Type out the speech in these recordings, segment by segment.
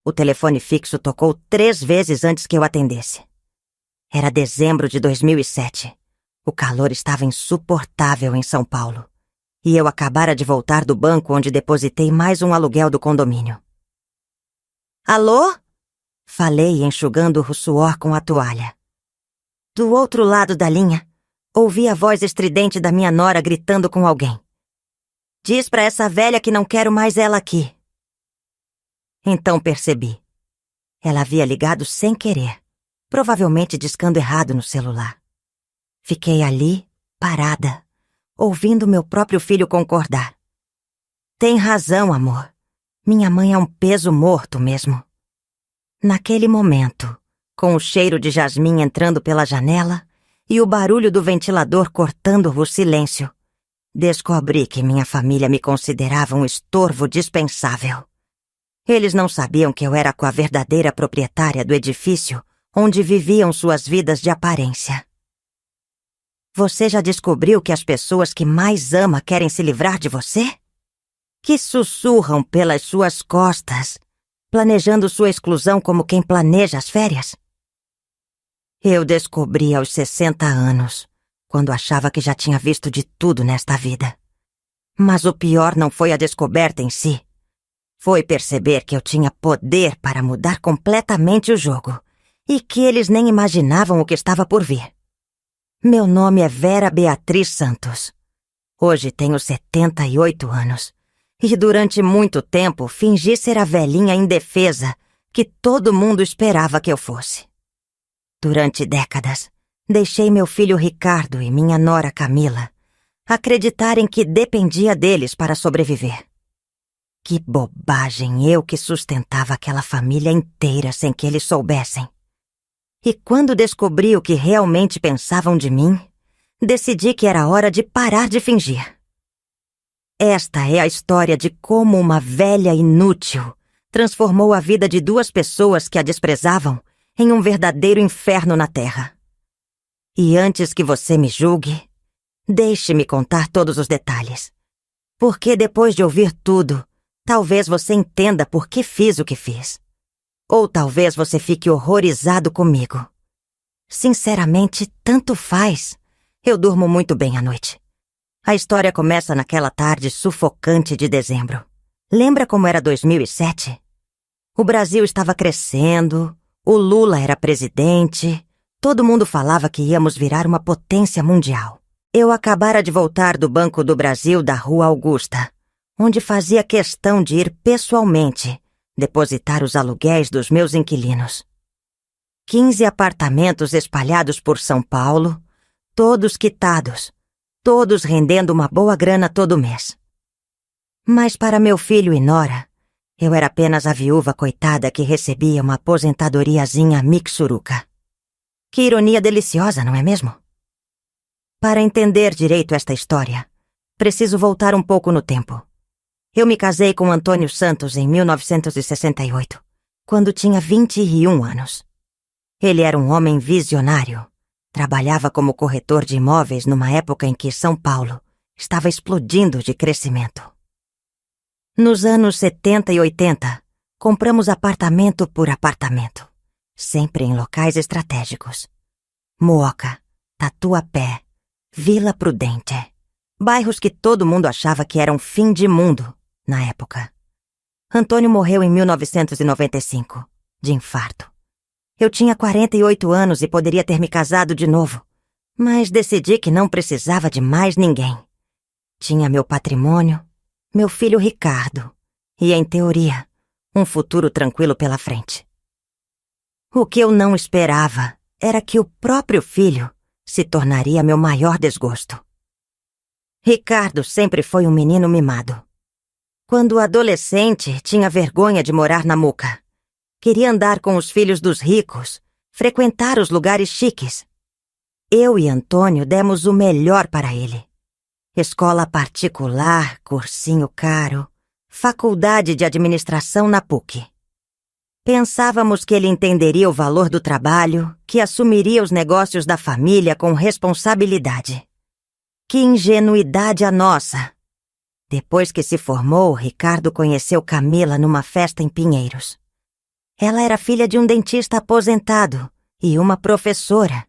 O telefone fixo tocou 3 vezes antes que eu atendesse. Era dezembro de 2007. O calor estava insuportável em São Paulo. E eu acabara de voltar do banco onde depositei mais um aluguel do condomínio. Alô? Falei, enxugando o suor com a toalha. Do outro lado da linha, ouvi a voz estridente da minha nora gritando com alguém. Diz pra essa velha que não quero mais ela aqui. Então percebi. Ela havia ligado sem querer, provavelmente discando errado no celular. Fiquei ali, parada, ouvindo meu próprio filho concordar. Tem razão, amor. Minha mãe é um peso morto mesmo. Naquele momento, com o cheiro de jasmim entrando pela janela e o barulho do ventilador cortando o silêncio, descobri que minha família me considerava um estorvo dispensável. Eles não sabiam que eu era a verdadeira proprietária do edifício onde viviam suas vidas de aparência. Você já descobriu que as pessoas que mais ama querem se livrar de você? Que sussurram pelas suas costas, planejando sua exclusão como quem planeja as férias? Eu descobri aos 60 anos, quando achava que já tinha visto de tudo nesta vida. Mas o pior não foi a descoberta em si. Foi perceber que eu tinha poder para mudar completamente o jogo e que eles nem imaginavam o que estava por vir. Meu nome é Vera Beatriz Santos. Hoje tenho 78 anos e durante muito tempo fingi ser a velhinha indefesa que todo mundo esperava que eu fosse. Durante décadas, deixei meu filho Ricardo e minha nora Camila acreditarem que dependia deles para sobreviver. Que bobagem, eu que sustentava aquela família inteira sem que eles soubessem. E quando descobri o que realmente pensavam de mim, decidi que era hora de parar de fingir. Esta é a história de como uma velha inútil transformou a vida de 2 pessoas que a desprezavam em um verdadeiro inferno na Terra. E antes que você me julgue, deixe-me contar todos os detalhes. Porque depois de ouvir tudo, talvez você entenda por que fiz o que fiz. Ou talvez você fique horrorizado comigo. Sinceramente, tanto faz. Eu durmo muito bem à noite. A história começa naquela tarde sufocante de dezembro. Lembra como era 2007? O Brasil estava crescendo, o Lula era presidente, todo mundo falava que íamos virar uma potência mundial. Eu acabara de voltar do Banco do Brasil da Rua Augusta, onde fazia questão de ir pessoalmente depositar os aluguéis dos meus inquilinos. 15 apartamentos espalhados por São Paulo, todos quitados, todos rendendo uma boa grana todo mês. Mas para meu filho e nora, eu era apenas a viúva coitada que recebia uma aposentadoriazinha mixuruca. Que ironia deliciosa, não é mesmo? Para entender direito esta história, preciso voltar um pouco no tempo. Eu me casei com Antônio Santos em 1968, quando tinha 21 anos. Ele era um homem visionário. Trabalhava como corretor de imóveis numa época em que São Paulo estava explodindo de crescimento. Nos anos 70 e 80, compramos apartamento por apartamento, sempre em locais estratégicos. Mooca, Tatuapé, Vila Prudente, bairros que todo mundo achava que eram fim de mundo na época. Antônio morreu em 1995, de infarto. Eu tinha 48 anos e poderia ter me casado de novo, mas decidi que não precisava de mais ninguém. Tinha meu patrimônio, meu filho Ricardo e, em teoria, um futuro tranquilo pela frente. O que eu não esperava era que o próprio filho se tornaria meu maior desgosto. Ricardo sempre foi um menino mimado. Quando adolescente, tinha vergonha de morar na Muca. Queria andar com os filhos dos ricos, frequentar os lugares chiques. Eu e Antônio demos o melhor para ele. Escola particular, cursinho caro, faculdade de administração na PUC. Pensávamos que ele entenderia o valor do trabalho, que assumiria os negócios da família com responsabilidade. Que ingenuidade a nossa! Depois que se formou, Ricardo conheceu Camila numa festa em Pinheiros. Ela era filha de um dentista aposentado e uma professora.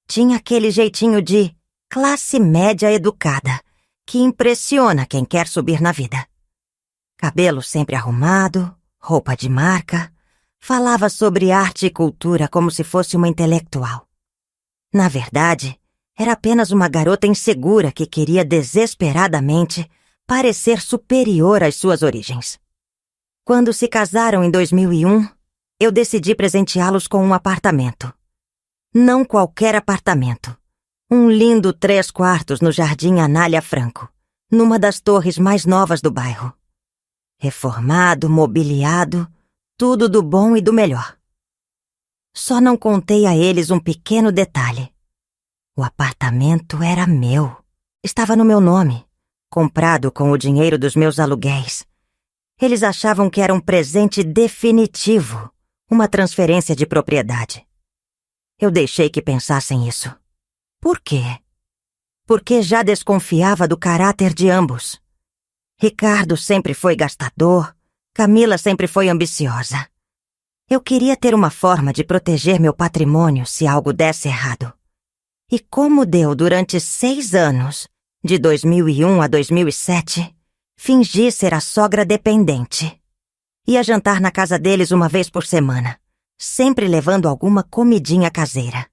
Tinha aquele jeitinho de classe média educada, que impressiona quem quer subir na vida. Cabelo sempre arrumado, roupa de marca, falava sobre arte e cultura como se fosse uma intelectual. Na verdade, era apenas uma garota insegura que queria desesperadamente parecer superior às suas origens. Quando se casaram em 2001, eu decidi presenteá-los com um apartamento. Não qualquer apartamento. Um lindo 3 quartos no Jardim Anália Franco, numa das torres mais novas do bairro. Reformado, mobiliado, tudo do bom e do melhor. Só não contei a eles um pequeno detalhe. O apartamento era meu. Estava no meu nome, comprado com o dinheiro dos meus aluguéis. Eles achavam que era um presente definitivo, uma transferência de propriedade. Eu deixei que pensassem isso. Por quê? Porque já desconfiava do caráter de ambos. Ricardo sempre foi gastador, Camila sempre foi ambiciosa. Eu queria ter uma forma de proteger meu patrimônio se algo desse errado. E como deu durante 6 anos, de 2001 a 2007, fingi ser a sogra dependente. Ia jantar na casa deles uma vez por semana, sempre levando alguma comidinha caseira.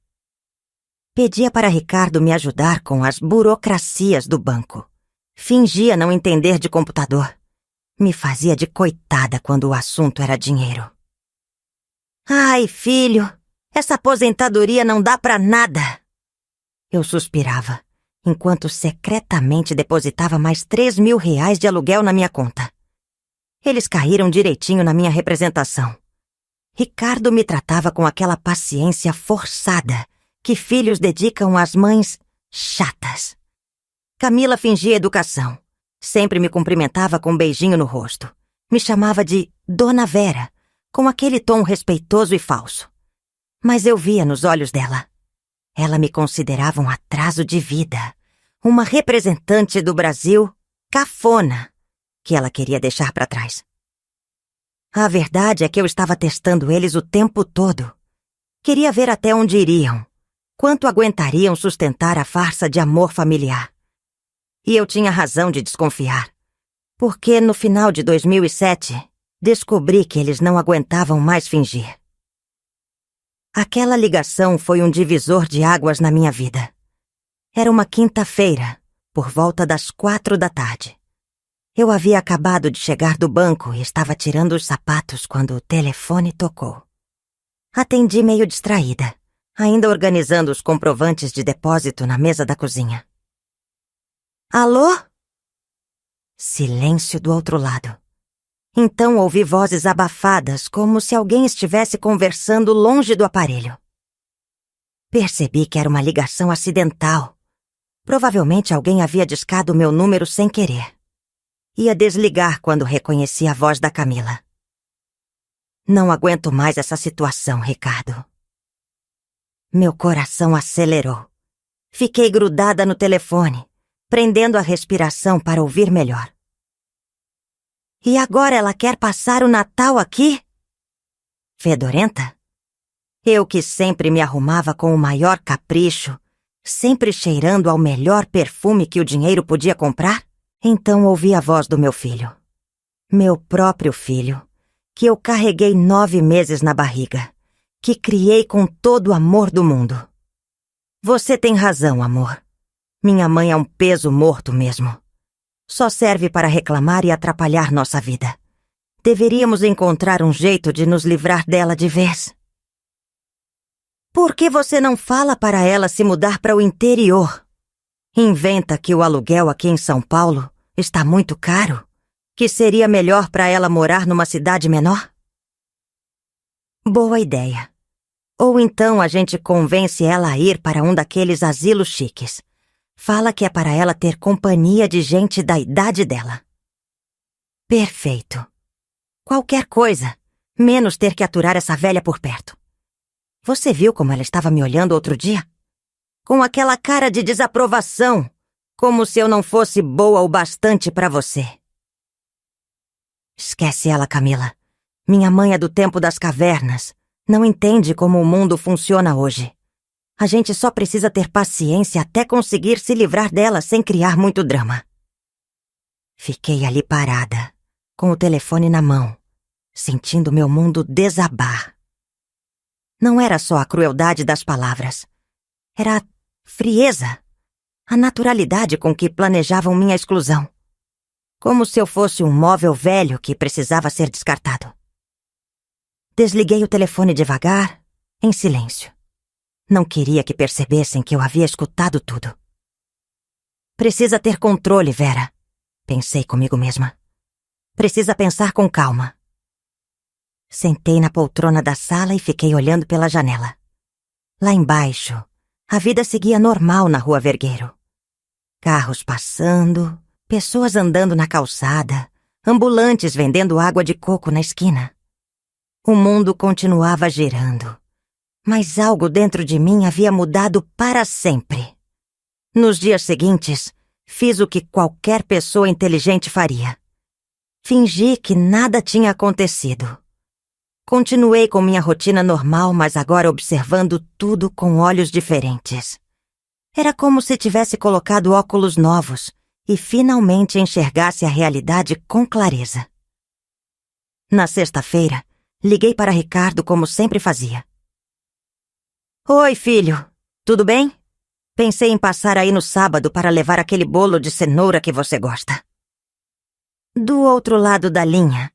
Pedia para Ricardo me ajudar com as burocracias do banco. Fingia não entender de computador. Me fazia de coitada quando o assunto era dinheiro. Ai, filho, essa aposentadoria não dá pra nada. Eu suspirava, enquanto secretamente depositava mais 3 mil reais de aluguel na minha conta. Eles caíram direitinho na minha representação. Ricardo me tratava com aquela paciência forçada que filhos dedicam às mães chatas. Camila fingia educação. Sempre me cumprimentava com um beijinho no rosto. Me chamava de Dona Vera, com aquele tom respeitoso e falso. Mas eu via nos olhos dela. Ela me considerava um atraso de vida, uma representante do Brasil cafona, que ela queria deixar para trás. A verdade é que eu estava testando eles o tempo todo. Queria ver até onde iriam, quanto aguentariam sustentar a farsa de amor familiar. E eu tinha razão de desconfiar, porque no final de 2007, descobri que eles não aguentavam mais fingir. Aquela ligação foi um divisor de águas na minha vida. Era uma quinta-feira, por volta das 4 da tarde. Eu havia acabado de chegar do banco e estava tirando os sapatos quando o telefone tocou. Atendi meio distraída, ainda organizando os comprovantes de depósito na mesa da cozinha. Alô? Silêncio do outro lado. Então ouvi vozes abafadas, como se alguém estivesse conversando longe do aparelho. Percebi que era uma ligação acidental. Provavelmente alguém havia discado meu número sem querer. Ia desligar quando reconheci a voz da Camila. Não aguento mais essa situação, Ricardo. Meu coração acelerou. Fiquei grudada no telefone, prendendo a respiração para ouvir melhor. E agora ela quer passar o Natal aqui? Fedorenta? Eu que sempre me arrumava com o maior capricho, sempre cheirando ao melhor perfume que o dinheiro podia comprar? Então ouvi a voz do meu filho. Meu próprio filho, que eu carreguei 9 meses na barriga, que criei com todo o amor do mundo. Você tem razão, amor. Minha mãe é um peso morto mesmo. Só serve para reclamar e atrapalhar nossa vida. Deveríamos encontrar um jeito de nos livrar dela de vez. Por que você não fala para ela se mudar para o interior? Inventa que o aluguel aqui em São Paulo está muito caro, que seria melhor para ela morar numa cidade menor? Boa ideia. Ou então a gente convence ela a ir para um daqueles asilos chiques. Fala que é para ela ter companhia de gente da idade dela. Perfeito. Qualquer coisa, menos ter que aturar essa velha por perto. Você viu como ela estava me olhando outro dia? Com aquela cara de desaprovação, como se eu não fosse boa o bastante para você. Esquece ela, Camila. Minha mãe é do tempo das cavernas. Não entende como o mundo funciona hoje. A gente só precisa ter paciência até conseguir se livrar dela sem criar muito drama. Fiquei ali parada, com o telefone na mão, sentindo meu mundo desabar. Não era só a crueldade das palavras. Era a frieza, a naturalidade com que planejavam minha exclusão. Como se eu fosse um móvel velho que precisava ser descartado. Desliguei o telefone devagar, em silêncio. Não queria que percebessem que eu havia escutado tudo. Precisa ter controle, Vera, pensei comigo mesma. Precisa pensar com calma. Sentei na poltrona da sala e fiquei olhando pela janela. Lá embaixo, a vida seguia normal na Rua Vergueiro. Carros passando, pessoas andando na calçada, ambulantes vendendo água de coco na esquina. O mundo continuava girando, mas algo dentro de mim havia mudado para sempre. Nos dias seguintes, fiz o que qualquer pessoa inteligente faria. Fingi que nada tinha acontecido. Continuei com minha rotina normal, mas agora observando tudo com olhos diferentes. Era como se tivesse colocado óculos novos e finalmente enxergasse a realidade com clareza. Na sexta-feira, liguei para Ricardo como sempre fazia. Oi, filho. Tudo bem? Pensei em passar aí no sábado para levar aquele bolo de cenoura que você gosta. Do outro lado da linha,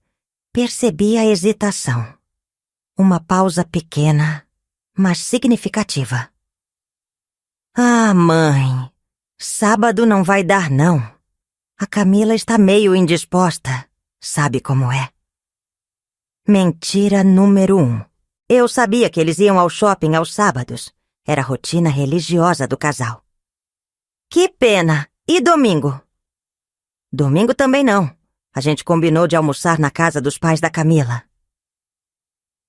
percebi a hesitação. Uma pausa pequena, mas significativa. Ah, mãe, sábado não vai dar, não. A Camila está meio indisposta, sabe como é. Mentira número 1. Eu sabia que eles iam ao shopping aos sábados. Era a rotina religiosa do casal. Que pena! E domingo? Domingo também não. A gente combinou de almoçar na casa dos pais da Camila.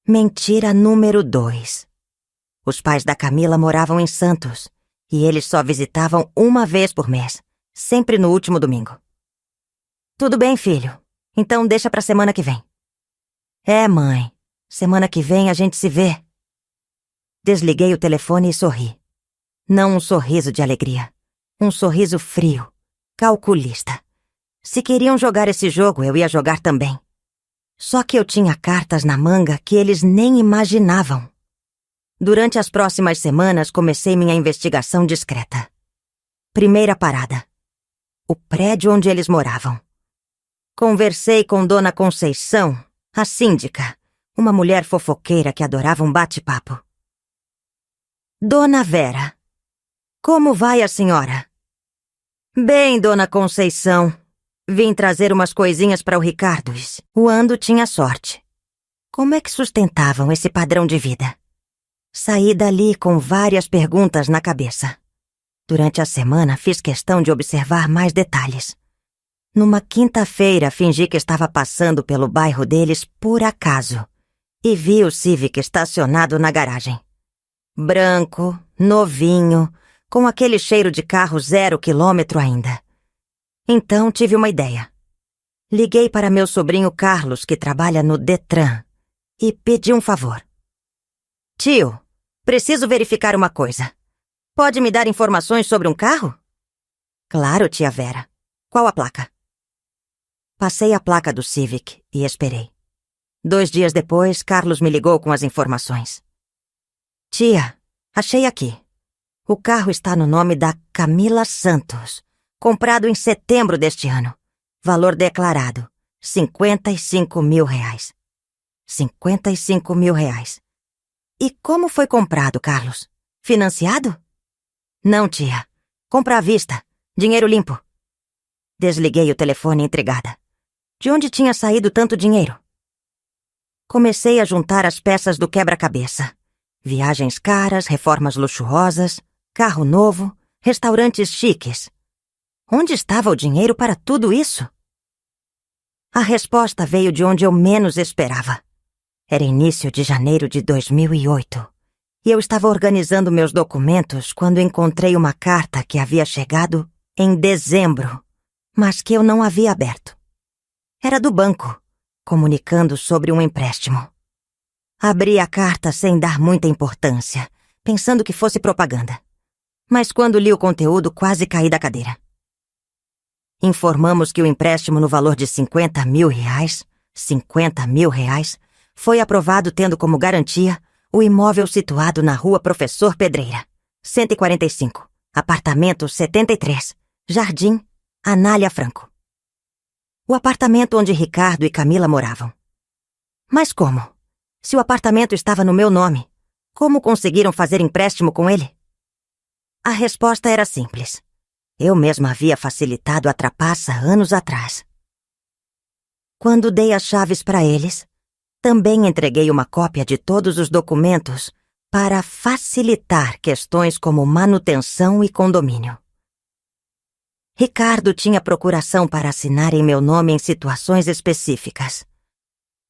Mentira número 2. Os pais da Camila moravam em Santos e eles só visitavam uma vez por mês, sempre no último domingo. Tudo bem, filho. Então deixa pra semana que vem. É, mãe. Semana que vem a gente se vê. Desliguei o telefone e sorri. Não um sorriso de alegria. Um sorriso frio, calculista. Se queriam jogar esse jogo, eu ia jogar também. Só que eu tinha cartas na manga que eles nem imaginavam. Durante as próximas semanas, comecei minha investigação discreta. Primeira parada. O prédio onde eles moravam. Conversei com Dona Conceição, a síndica, uma mulher fofoqueira que adorava um bate-papo. Dona Vera, como vai a senhora? Bem, Dona Conceição. Vim trazer umas coisinhas para o Ricardo. O Ando tinha sorte. Como é que sustentavam esse padrão de vida? Saí dali com várias perguntas na cabeça. Durante a semana, fiz questão de observar mais detalhes. Numa quinta-feira, fingi que estava passando pelo bairro deles por acaso e vi o Civic estacionado na garagem. Branco, novinho, com aquele cheiro de carro 0 quilômetro ainda. Então tive uma ideia. Liguei para meu sobrinho Carlos, que trabalha no Detran, e pedi um favor. Tio, preciso verificar uma coisa. Pode me dar informações sobre um carro? Claro, tia Vera. Qual a placa? Passei a placa do Civic e esperei. 2 dias depois, Carlos me ligou com as informações. Tia, achei aqui. O carro está no nome da Camila Santos. Comprado em setembro deste ano. Valor declarado, R$55 mil. R$55 mil. E como foi comprado, Carlos? Financiado? Não, tia. Compra à vista. Dinheiro limpo. Desliguei o telefone intrigada. De onde tinha saído tanto dinheiro? Comecei a juntar as peças do quebra-cabeça. Viagens caras, reformas luxuosas, carro novo, restaurantes chiques. Onde estava o dinheiro para tudo isso? A resposta veio de onde eu menos esperava. Era início de janeiro de 2008. E eu estava organizando meus documentos quando encontrei uma carta que havia chegado em dezembro, mas que eu não havia aberto. Era do banco, comunicando sobre um empréstimo. Abri a carta sem dar muita importância, pensando que fosse propaganda. Mas quando li o conteúdo, quase caí da cadeira. Informamos que o empréstimo no valor de R$50 mil, foi aprovado tendo como garantia o imóvel situado na Rua Professor Pedreira, 145, apartamento 73, Jardim Anália Franco. O apartamento onde Ricardo e Camila moravam. Mas como? Se o apartamento estava no meu nome, como conseguiram fazer empréstimo com ele? A resposta era simples. Eu mesma havia facilitado a trapaça anos atrás. Quando dei as chaves para eles, também entreguei uma cópia de todos os documentos para facilitar questões como manutenção e condomínio. Ricardo tinha procuração para assinar em meu nome em situações específicas.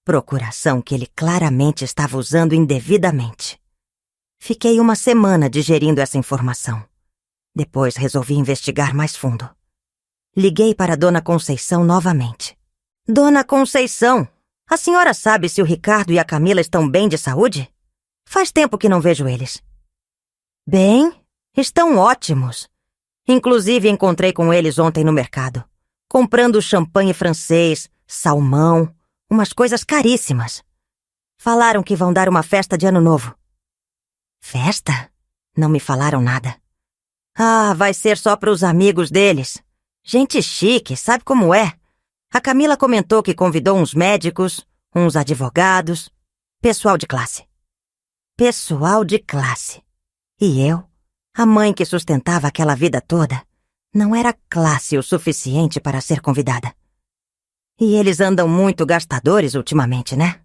Procuração que ele claramente estava usando indevidamente. Fiquei uma semana digerindo essa informação. Depois resolvi investigar mais fundo. Liguei para Dona Conceição novamente. Dona Conceição, a senhora sabe se o Ricardo e a Camila estão bem de saúde? Faz tempo que não vejo eles. Bem, estão ótimos. Inclusive encontrei com eles ontem no mercado, comprando champanhe francês, salmão, umas coisas caríssimas. Falaram que vão dar uma festa de Ano Novo. Festa? Não me falaram nada. Ah, vai ser só para os amigos deles. Gente chique, sabe como é? A Camila comentou que convidou uns médicos, uns advogados, pessoal de classe. Pessoal de classe. E eu, a mãe que sustentava aquela vida toda, não era classe o suficiente para ser convidada. E eles andam muito gastadores ultimamente, né?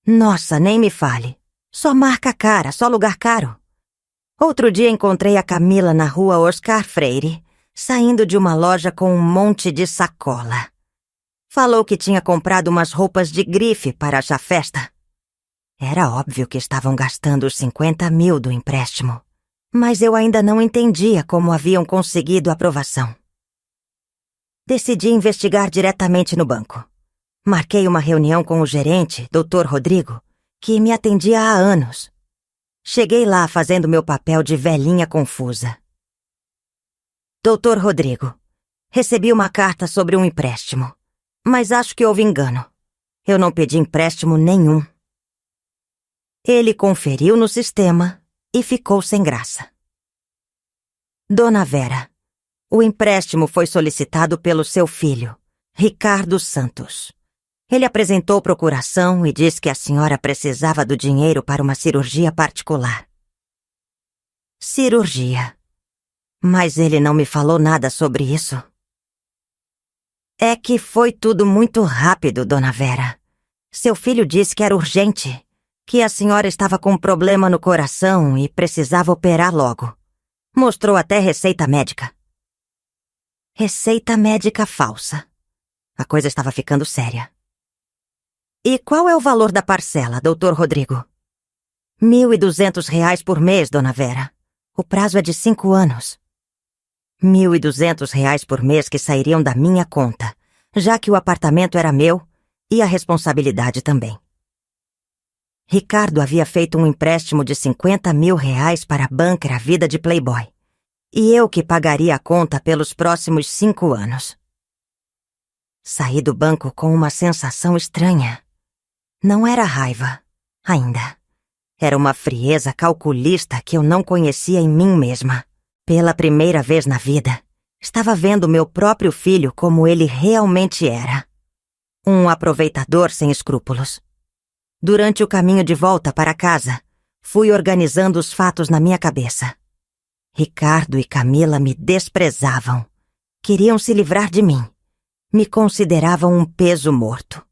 Nossa, nem me fale. Só marca cara, só lugar caro. Outro dia encontrei a Camila na rua Oscar Freire, saindo de uma loja com um monte de sacola. Falou que tinha comprado umas roupas de grife para a festa. Era óbvio que estavam gastando os R$50 mil do empréstimo, mas eu ainda não entendia como haviam conseguido a aprovação. Decidi investigar diretamente no banco. Marquei uma reunião com o gerente, Dr. Rodrigo, que me atendia há anos. Cheguei lá fazendo meu papel de velhinha confusa. Dr. Rodrigo, recebi uma carta sobre um empréstimo, mas acho que houve engano. Eu não pedi empréstimo nenhum. Ele conferiu no sistema e ficou sem graça. Dona Vera, o empréstimo foi solicitado pelo seu filho, Ricardo Santos. Ele apresentou procuração e disse que a senhora precisava do dinheiro para uma cirurgia particular. Cirurgia. Mas ele não me falou nada sobre isso. É que foi tudo muito rápido, Dona Vera. Seu filho disse que era urgente, que a senhora estava com um problema no coração e precisava operar logo. Mostrou até receita médica. Receita médica falsa. A coisa estava ficando séria. E qual é o valor da parcela, Dr. Rodrigo? R$1.200 por mês, Dona Vera. O prazo é de 5 anos. R$1.200 por mês que sairiam da minha conta, já que o apartamento era meu e a responsabilidade também. Ricardo havia feito um empréstimo de R$50 mil para a banca Vida de Playboy, e eu que pagaria a conta pelos próximos 5 anos. Saí do banco com uma sensação estranha. Não era raiva, ainda. Era uma frieza calculista que eu não conhecia em mim mesma. Pela primeira vez na vida, estava vendo meu próprio filho como ele realmente era. Um aproveitador sem escrúpulos. Durante o caminho de volta para casa, fui organizando os fatos na minha cabeça. Ricardo e Camila me desprezavam. Queriam se livrar de mim. Me consideravam um peso morto.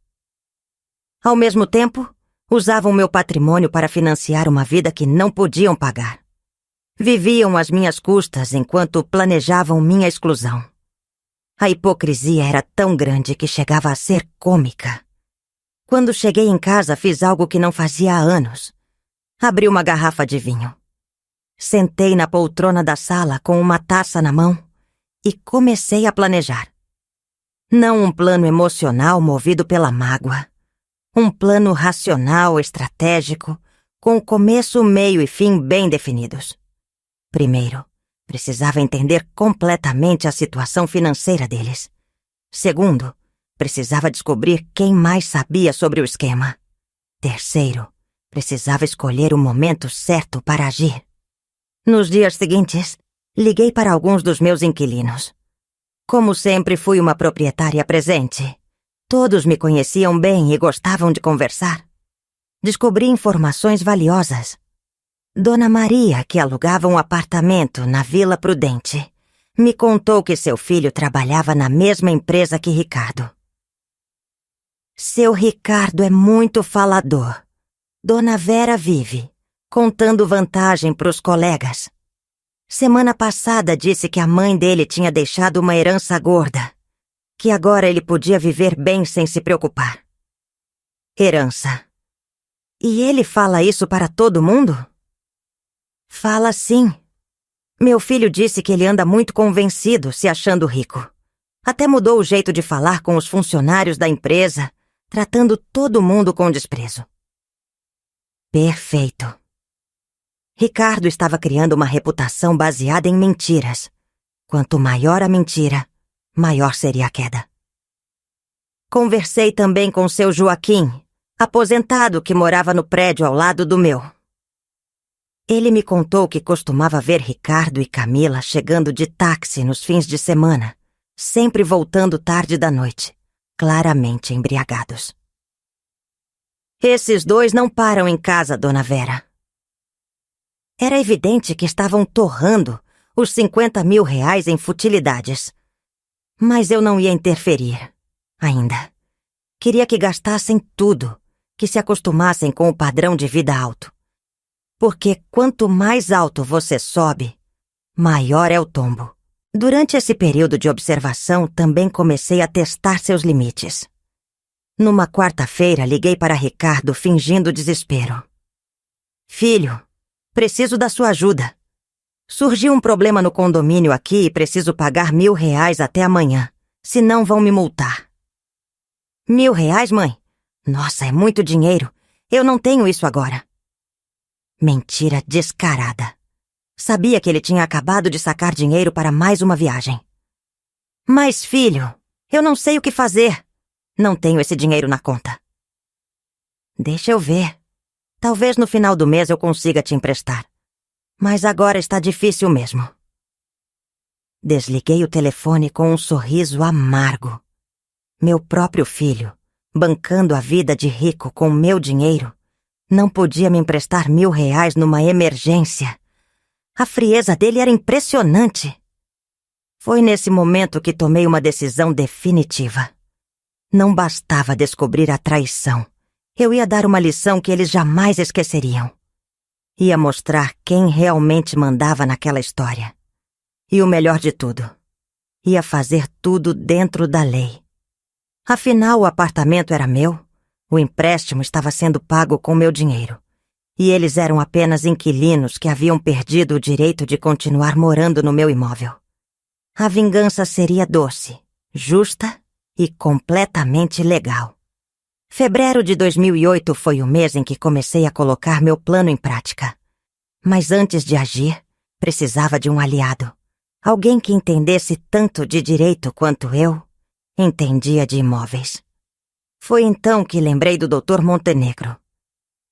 Ao mesmo tempo, usavam meu patrimônio para financiar uma vida que não podiam pagar. Viviam às minhas custas enquanto planejavam minha exclusão. A hipocrisia era tão grande que chegava a ser cômica. Quando cheguei em casa, fiz algo que não fazia há anos. Abri uma garrafa de vinho. Sentei na poltrona da sala com uma taça na mão e comecei a planejar. Não um plano emocional movido pela mágoa, Um plano racional, estratégico, com começo, meio e fim bem definidos. Primeiro, precisava entender completamente a situação financeira deles. Segundo, precisava descobrir quem mais sabia sobre o esquema. Terceiro, precisava escolher o momento certo para agir. Nos dias seguintes, liguei para alguns dos meus inquilinos. Como sempre, fui uma proprietária presente. Todos me conheciam bem e gostavam de conversar. Descobri informações valiosas. Dona Maria, que alugava um apartamento na Vila Prudente, me contou que seu filho trabalhava na mesma empresa que Ricardo. Seu Ricardo é muito falador. Dona Vera vive, contando vantagem para os colegas. Semana passada disse que a mãe dele tinha deixado uma herança gorda, que agora ele podia viver bem sem se preocupar. Herança. E ele fala isso para todo mundo? Fala sim. Meu filho disse que ele anda muito convencido, se achando rico. Até mudou o jeito de falar com os funcionários da empresa, tratando todo mundo com desprezo. Perfeito. Ricardo estava criando uma reputação baseada em mentiras. Quanto maior a mentira, maior seria a queda. Conversei também com seu Joaquim, aposentado que morava no prédio ao lado do meu. Ele me contou que costumava ver Ricardo e Camila chegando de táxi nos fins de semana, sempre voltando tarde da noite, claramente embriagados. Esses dois não param em casa, Dona Vera. Era evidente que estavam torrando os 50 mil reais em futilidades. Mas eu não ia interferir, ainda. Queria que gastassem tudo, que se acostumassem com o padrão de vida alto. Porque quanto mais alto você sobe, maior é o tombo. Durante esse período de observação, também comecei a testar seus limites. Numa quarta-feira, liguei para Ricardo fingindo desespero. Filho, preciso da sua ajuda. Surgiu um problema no condomínio aqui e preciso pagar R$ 1.000 até amanhã, senão vão me multar. R$ 1.000, mãe? Nossa, é muito dinheiro. Eu não tenho isso agora. Mentira descarada. Sabia que ele tinha acabado de sacar dinheiro para mais uma viagem. Mas, filho, eu não sei o que fazer. Não tenho esse dinheiro na conta. Deixa eu ver. Talvez no final do mês eu consiga te emprestar. Mas agora está difícil mesmo. Desliguei o telefone com um sorriso amargo. Meu próprio filho, bancando a vida de rico com meu dinheiro, não podia me emprestar R$ 1.000 numa emergência. A frieza dele era impressionante. Foi nesse momento que tomei uma decisão definitiva. Não bastava descobrir a traição. Eu ia dar uma lição que eles jamais esqueceriam. Ia mostrar quem realmente mandava naquela história. E o melhor de tudo, ia fazer tudo dentro da lei. Afinal, o apartamento era meu, o empréstimo estava sendo pago com meu dinheiro. E eles eram apenas inquilinos que haviam perdido o direito de continuar morando no meu imóvel. A vingança seria doce, justa e completamente legal. Fevereiro de 2008 foi o mês em que comecei a colocar meu plano em prática. Mas antes de agir, precisava de um aliado. Alguém que entendesse tanto de direito quanto eu entendia de imóveis. Foi então que lembrei do Dr. Montenegro.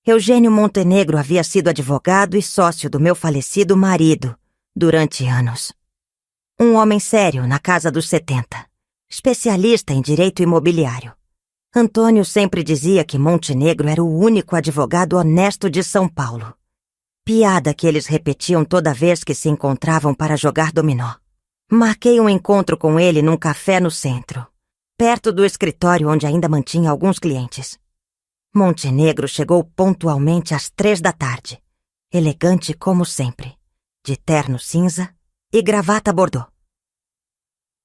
Eugênio Montenegro havia sido advogado e sócio do meu falecido marido durante anos. Um homem sério na casa dos 70, especialista em direito imobiliário. Antônio sempre dizia que Montenegro era o único advogado honesto de São Paulo. Piada que eles repetiam toda vez que se encontravam para jogar dominó. Marquei um encontro com ele num café no centro, perto do escritório onde ainda mantinha alguns clientes. Montenegro chegou pontualmente às 15h, elegante como sempre, de terno cinza e gravata bordô.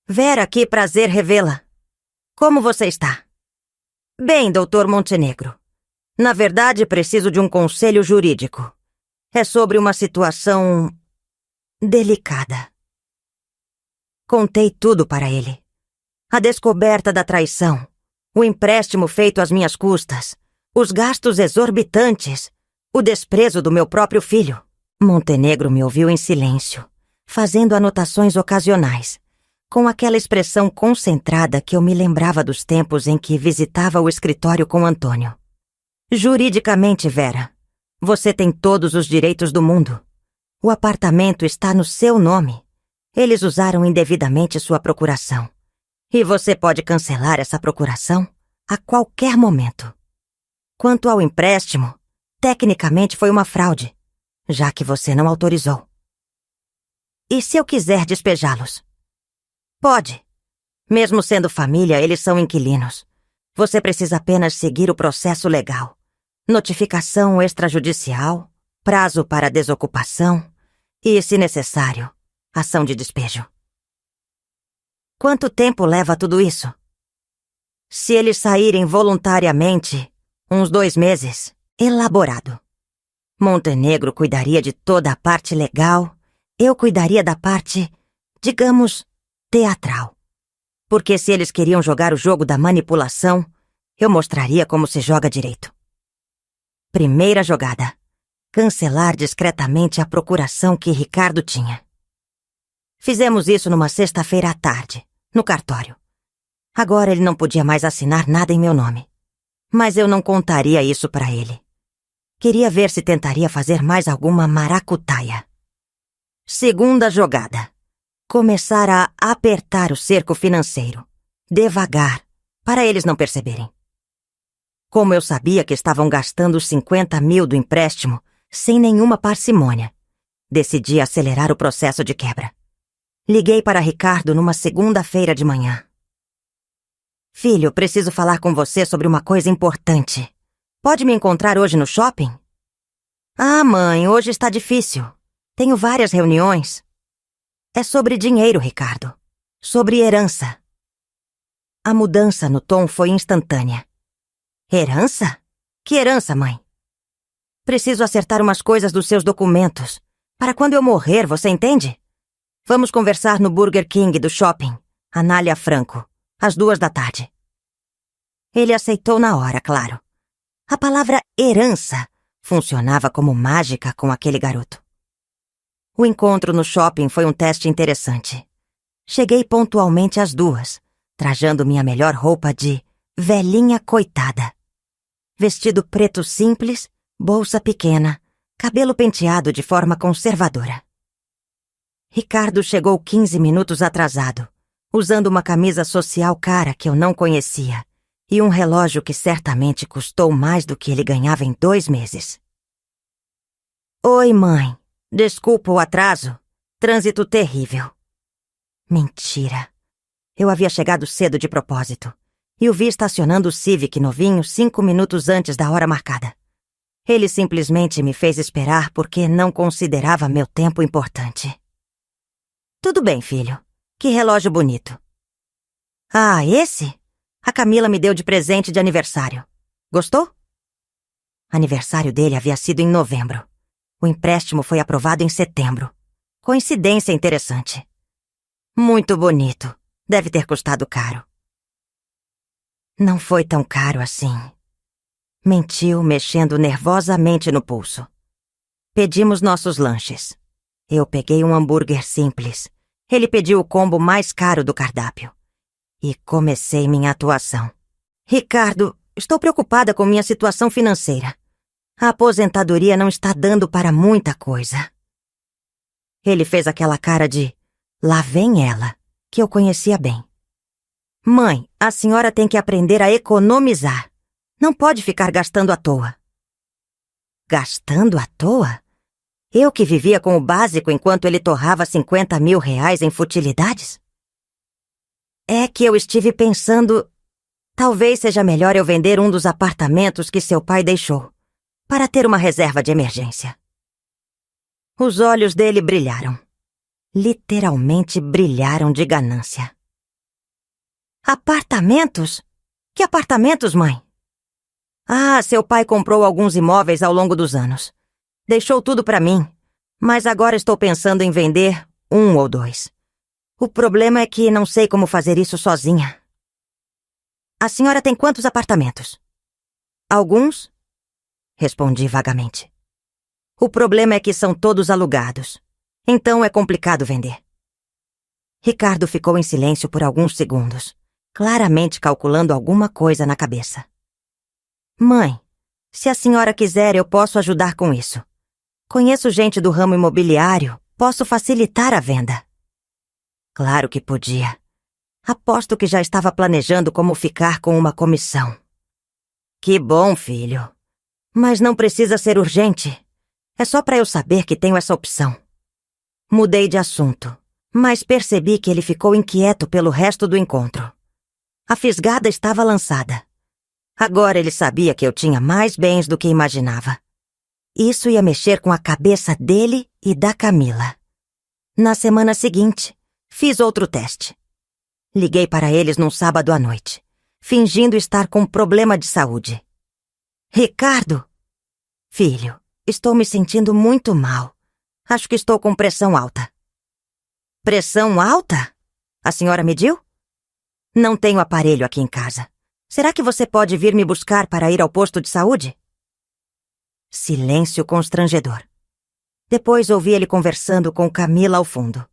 Vera, que prazer revê-la. Como você está? Bem, doutor Montenegro. Na verdade, preciso de um conselho jurídico. É sobre uma situação delicada. Contei tudo para ele. A descoberta da traição, o empréstimo feito às minhas custas, Os gastos exorbitantes, o desprezo do meu próprio filho. Montenegro me ouviu em silêncio, fazendo anotações ocasionais, com aquela expressão concentrada que eu me lembrava dos tempos em que visitava o escritório com Antônio. Juridicamente, Vera, você tem todos os direitos do mundo. O apartamento está no seu nome. Eles usaram indevidamente sua procuração. E você pode cancelar essa procuração a qualquer momento. Quanto ao empréstimo, tecnicamente foi uma fraude, já que você não autorizou. E se eu quiser despejá-los? Pode. Mesmo sendo família, eles são inquilinos. Você precisa apenas seguir o processo legal. Notificação extrajudicial, prazo para desocupação e, se necessário, ação de despejo. Quanto tempo leva tudo isso? Se eles saírem voluntariamente, uns 2 meses. Elaborado. Montenegro cuidaria de toda a parte legal, eu cuidaria da parte, digamos, teatral. Porque se eles queriam jogar o jogo da manipulação, eu mostraria como se joga direito. Primeira jogada. Cancelar discretamente a procuração que Ricardo tinha. Fizemos isso numa sexta-feira à tarde, no cartório. Agora ele não podia mais assinar nada em meu nome. Mas eu não contaria isso para ele. Queria ver se tentaria fazer mais alguma maracutaia. Segunda jogada. Começar a apertar o cerco financeiro. Devagar, para eles não perceberem. Como eu sabia que estavam gastando os 50 mil do empréstimo sem nenhuma parcimônia, decidi acelerar o processo de quebra. Liguei para Ricardo numa segunda-feira de manhã. Filho, preciso falar com você sobre uma coisa importante. Pode me encontrar hoje no shopping? Ah, mãe, hoje está difícil. Tenho várias reuniões. É sobre dinheiro, Ricardo. Sobre herança. A mudança no tom foi instantânea. Herança? Que herança, mãe? Preciso acertar umas coisas dos seus documentos. Para quando eu morrer, você entende? Vamos conversar no Burger King do shopping, Anália Franco, às 2 da tarde. Ele aceitou na hora, claro. A palavra herança funcionava como mágica com aquele garoto. O encontro no shopping foi um teste interessante. Cheguei pontualmente às 2, trajando minha melhor roupa de velhinha coitada. Vestido preto simples, bolsa pequena, cabelo penteado de forma conservadora. Ricardo chegou 15 minutos atrasado, usando uma camisa social cara que eu não conhecia e um relógio que certamente custou mais do que ele ganhava em 2 meses. Oi, mãe. Desculpa o atraso. Trânsito terrível. Mentira. Eu havia chegado cedo de propósito e o vi estacionando o Civic novinho 5 minutos antes da hora marcada. Ele simplesmente me fez esperar porque não considerava meu tempo importante. Tudo bem, filho. Que relógio bonito. Ah, esse? A Camila me deu de presente de aniversário. Gostou? Aniversário dele havia sido em novembro. O empréstimo foi aprovado em setembro. Coincidência interessante. Muito bonito. Deve ter custado caro. Não foi tão caro assim. Mentiu, mexendo nervosamente no pulso. Pedimos nossos lanches. Eu peguei um hambúrguer simples. Ele pediu o combo mais caro do cardápio. E comecei minha atuação. Ricardo, estou preocupada com minha situação financeira. A aposentadoria não está dando para muita coisa. Ele fez aquela cara de lá vem ela, que eu conhecia bem. Mãe, a senhora tem que aprender a economizar. Não pode ficar gastando à toa. Gastando à toa? Eu que vivia com o básico enquanto ele torrava 50 mil reais em futilidades? É que eu estive pensando, talvez seja melhor eu vender um dos apartamentos que seu pai deixou, para ter uma reserva de emergência. Os olhos dele brilharam. Literalmente brilharam de ganância. Apartamentos? Que apartamentos, mãe? Ah, seu pai comprou alguns imóveis ao longo dos anos. Deixou tudo para mim, mas agora estou pensando em vender 1 ou 2. O problema é que não sei como fazer isso sozinha. A senhora tem quantos apartamentos? Alguns, respondi vagamente. O problema é que são todos alugados. Então é complicado vender. Ricardo ficou em silêncio por alguns segundos, claramente calculando alguma coisa na cabeça. Mãe, se a senhora quiser, eu posso ajudar com isso. Conheço gente do ramo imobiliário, posso facilitar a venda. Claro que podia. Aposto que já estava planejando como ficar com uma comissão. Que bom, filho. Mas não precisa ser urgente. É só para eu saber que tenho essa opção. Mudei de assunto, mas percebi que ele ficou inquieto pelo resto do encontro. A fisgada estava lançada. Agora ele sabia que eu tinha mais bens do que imaginava. Isso ia mexer com a cabeça dele e da Camila. Na semana seguinte, fiz outro teste. Liguei para eles num sábado à noite, fingindo estar com problema de saúde. Ricardo? Filho, estou me sentindo muito mal. Acho que estou com pressão alta. Pressão alta? A senhora mediu? Não tenho aparelho aqui em casa. Será que você pode vir me buscar para ir ao posto de saúde? Silêncio constrangedor. Depois ouvi ele conversando com Camila ao fundo.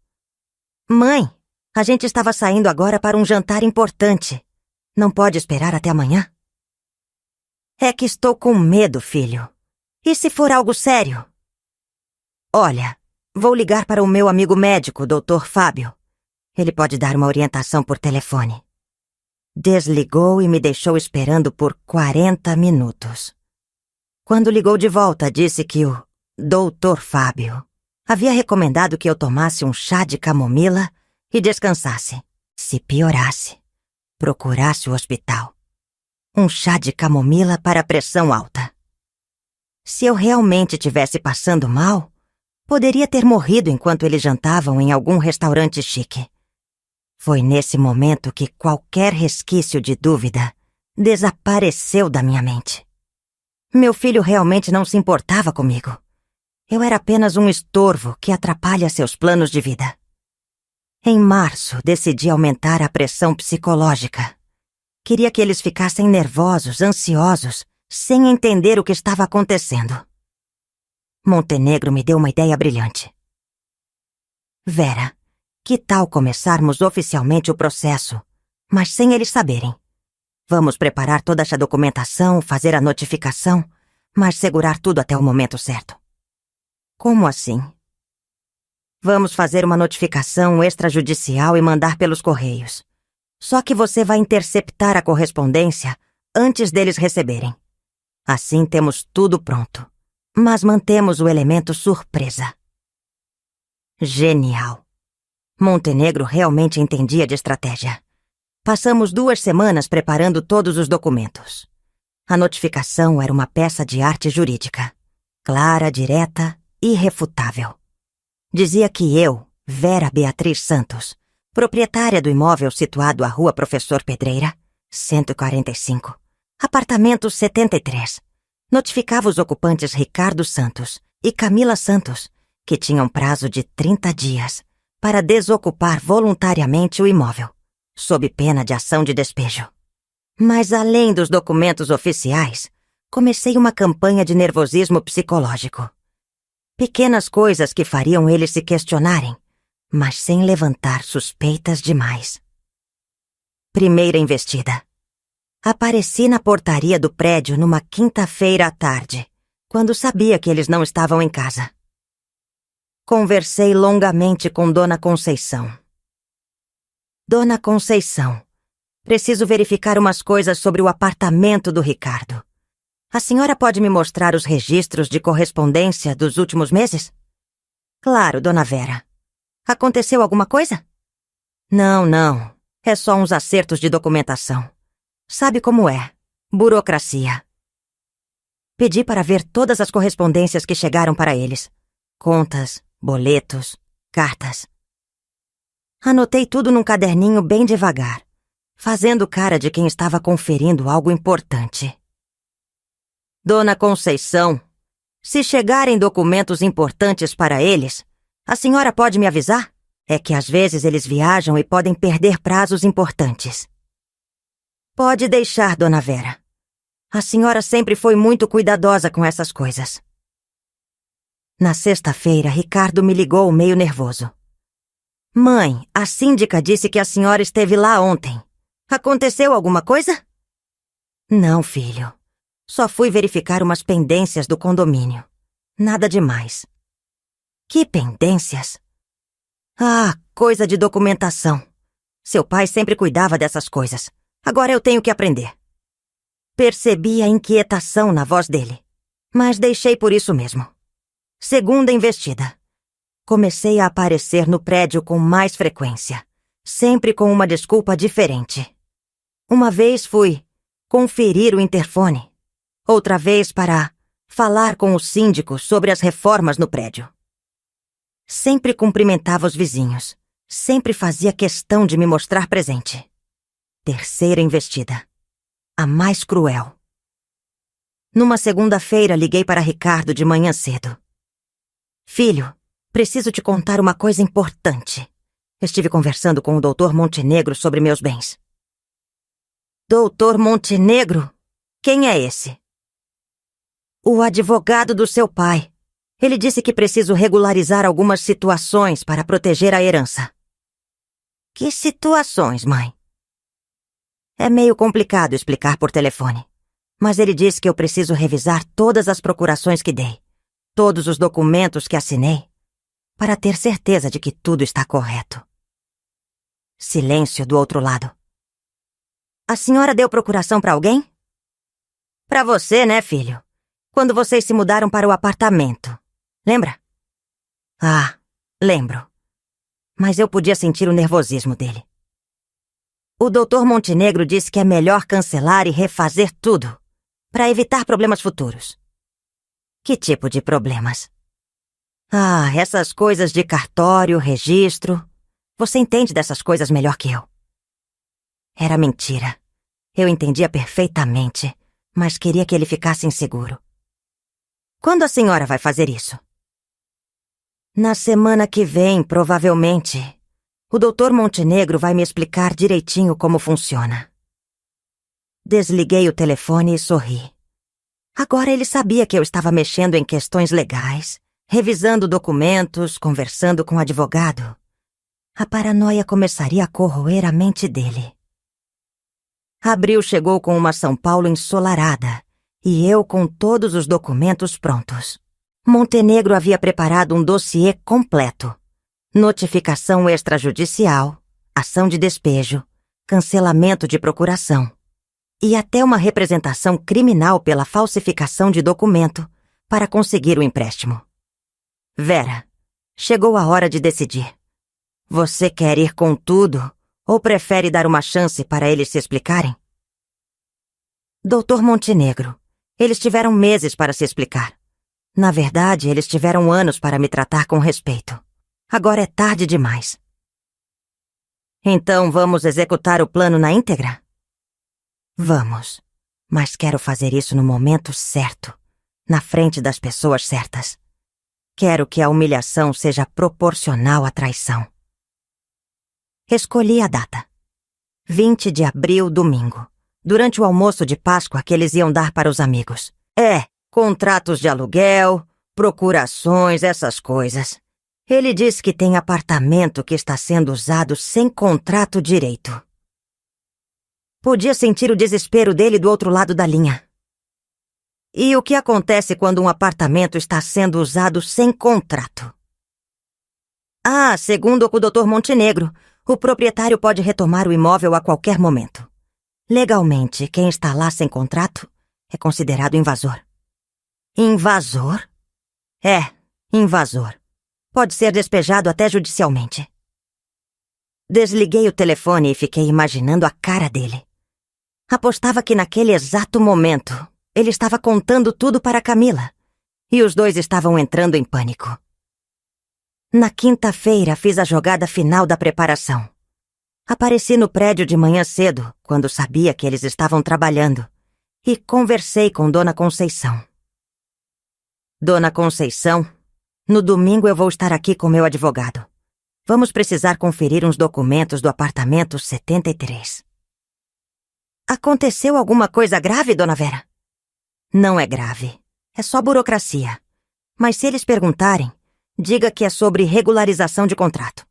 Mãe, a gente estava saindo agora para um jantar importante. Não pode esperar até amanhã? É que estou com medo, filho. E se for algo sério? Olha, vou ligar para o meu amigo médico, Dr. Fábio. Ele pode dar uma orientação por telefone. Desligou e me deixou esperando por 40 minutos. Quando ligou de volta, disse que o Dr. Fábio havia recomendado que eu tomasse um chá de camomila e descansasse. Se piorasse, procurasse o hospital. Um chá de camomila para pressão alta. Se eu realmente tivesse passando mal, poderia ter morrido enquanto eles jantavam em algum restaurante chique. Foi nesse momento que qualquer resquício de dúvida desapareceu da minha mente. Meu filho realmente não se importava comigo. Eu era apenas um estorvo que atrapalha seus planos de vida. Em março, decidi aumentar a pressão psicológica. Queria que eles ficassem nervosos, ansiosos, sem entender o que estava acontecendo. Montenegro me deu uma ideia brilhante. Vera, que tal começarmos oficialmente o processo, mas sem eles saberem? Vamos preparar toda essa documentação, fazer a notificação, mas segurar tudo até o momento certo. Como assim? Vamos fazer uma notificação extrajudicial e mandar pelos correios. Só que você vai interceptar a correspondência antes deles receberem. Assim temos tudo pronto, mas mantemos o elemento surpresa. Genial. Montenegro realmente entendia de estratégia. Passamos 2 semanas preparando todos os documentos. A notificação era uma peça de arte jurídica. Clara, direta, irrefutável. Dizia que eu, Vera Beatriz Santos, proprietária do imóvel situado à Rua Professor Pedreira, 145, apartamento 73, notificava os ocupantes Ricardo Santos e Camila Santos, que tinham prazo de 30 dias para desocupar voluntariamente o imóvel, sob pena de ação de despejo. Mas além dos documentos oficiais, comecei uma campanha de nervosismo psicológico. Pequenas coisas que fariam eles se questionarem, mas sem levantar suspeitas demais. Primeira investida. Apareci na portaria do prédio numa quinta-feira à tarde, quando sabia que eles não estavam em casa. Conversei longamente com Dona Conceição. Dona Conceição, preciso verificar umas coisas sobre o apartamento do Ricardo. A senhora pode me mostrar os registros de correspondência dos últimos meses? Claro, Dona Vera. Aconteceu alguma coisa? Não. É só uns acertos de documentação. Sabe como é? Burocracia. Pedi para ver todas as correspondências que chegaram para eles. Contas, boletos, cartas. Anotei tudo num caderninho bem devagar, fazendo cara de quem estava conferindo algo importante. Dona Conceição, se chegarem documentos importantes para eles, a senhora pode me avisar? É que às vezes eles viajam e podem perder prazos importantes. Pode deixar, Dona Vera. A senhora sempre foi muito cuidadosa com essas coisas. Na sexta-feira, Ricardo me ligou meio nervoso. Mãe, a síndica disse que a senhora esteve lá ontem. Aconteceu alguma coisa? Não, filho. Só fui verificar umas pendências do condomínio. Nada demais. Que pendências? Ah, coisa de documentação. Seu pai sempre cuidava dessas coisas. Agora eu tenho que aprender. Percebi a inquietação na voz dele, mas deixei por isso mesmo. Segunda investida. Comecei a aparecer no prédio com mais frequência, sempre com uma desculpa diferente. Uma vez fui conferir o interfone, outra vez para falar com o síndico sobre as reformas no prédio. Sempre cumprimentava os vizinhos, sempre fazia questão de me mostrar presente. Terceira investida. A mais cruel. Numa segunda-feira, liguei para Ricardo de manhã cedo. Filho, preciso te contar uma coisa importante. Estive conversando com o Dr. Montenegro sobre meus bens. Dr. Montenegro? Quem é esse? O advogado do seu pai. Ele disse que preciso regularizar algumas situações para proteger a herança. Que situações, mãe? É meio complicado explicar por telefone, mas ele disse que eu preciso revisar todas as procurações que dei, todos os documentos que assinei, para ter certeza de que tudo está correto. Silêncio do outro lado. A senhora deu procuração para alguém? Para você, né, filho? Quando vocês se mudaram para o apartamento. Lembra? Ah, lembro. Mas eu podia sentir o nervosismo dele. O Dr. Montenegro disse que é melhor cancelar e refazer tudo, para evitar problemas futuros. Que tipo de problemas? Ah, essas coisas de cartório, registro. Você entende dessas coisas melhor que eu. Era mentira. Eu entendia perfeitamente, mas queria que ele ficasse inseguro. Quando a senhora vai fazer isso? Na semana que vem, provavelmente. O Dr. Montenegro vai me explicar direitinho como funciona. Desliguei o telefone e sorri. Agora ele sabia que eu estava mexendo em questões legais, revisando documentos, conversando com o advogado. A paranoia começaria a corroer a mente dele. Abril chegou com uma São Paulo ensolarada e eu com todos os documentos prontos. Montenegro havia preparado um dossiê completo. Notificação extrajudicial, ação de despejo, cancelamento de procuração e até uma representação criminal pela falsificação de documento para conseguir o empréstimo. Vera, chegou a hora de decidir. Você quer ir com tudo ou prefere dar uma chance para eles se explicarem? Dr. Montenegro, eles tiveram meses para se explicar. Na verdade, eles tiveram anos para me tratar com respeito. Agora é tarde demais. Então vamos executar o plano na íntegra? Vamos, mas quero fazer isso no momento certo, na frente das pessoas certas. Quero que a humilhação seja proporcional à traição. Escolhi a data. 20 de abril, domingo, durante o almoço de Páscoa que eles iam dar para os amigos. Contratos de aluguel, procurações, essas coisas. Ele disse que tem apartamento que está sendo usado sem contrato direito. Podia sentir o desespero dele do outro lado da linha. E o que acontece quando um apartamento está sendo usado sem contrato? Ah, segundo o Dr. Montenegro, o proprietário pode retomar o imóvel a qualquer momento. Legalmente, quem está lá sem contrato é considerado invasor. Invasor? Invasor. Pode ser despejado até judicialmente. Desliguei o telefone e fiquei imaginando a cara dele. Apostava que naquele exato momento ele estava contando tudo para Camila e os dois estavam entrando em pânico. Na quinta-feira fiz a jogada final da preparação. Apareci no prédio de manhã cedo, quando sabia que eles estavam trabalhando, e conversei com Dona Conceição. Dona Conceição, no domingo eu vou estar aqui com meu advogado. Vamos precisar conferir uns documentos do apartamento 73. Aconteceu alguma coisa grave, Dona Vera? Não é grave. É só burocracia. Mas se eles perguntarem, diga que é sobre regularização de contrato.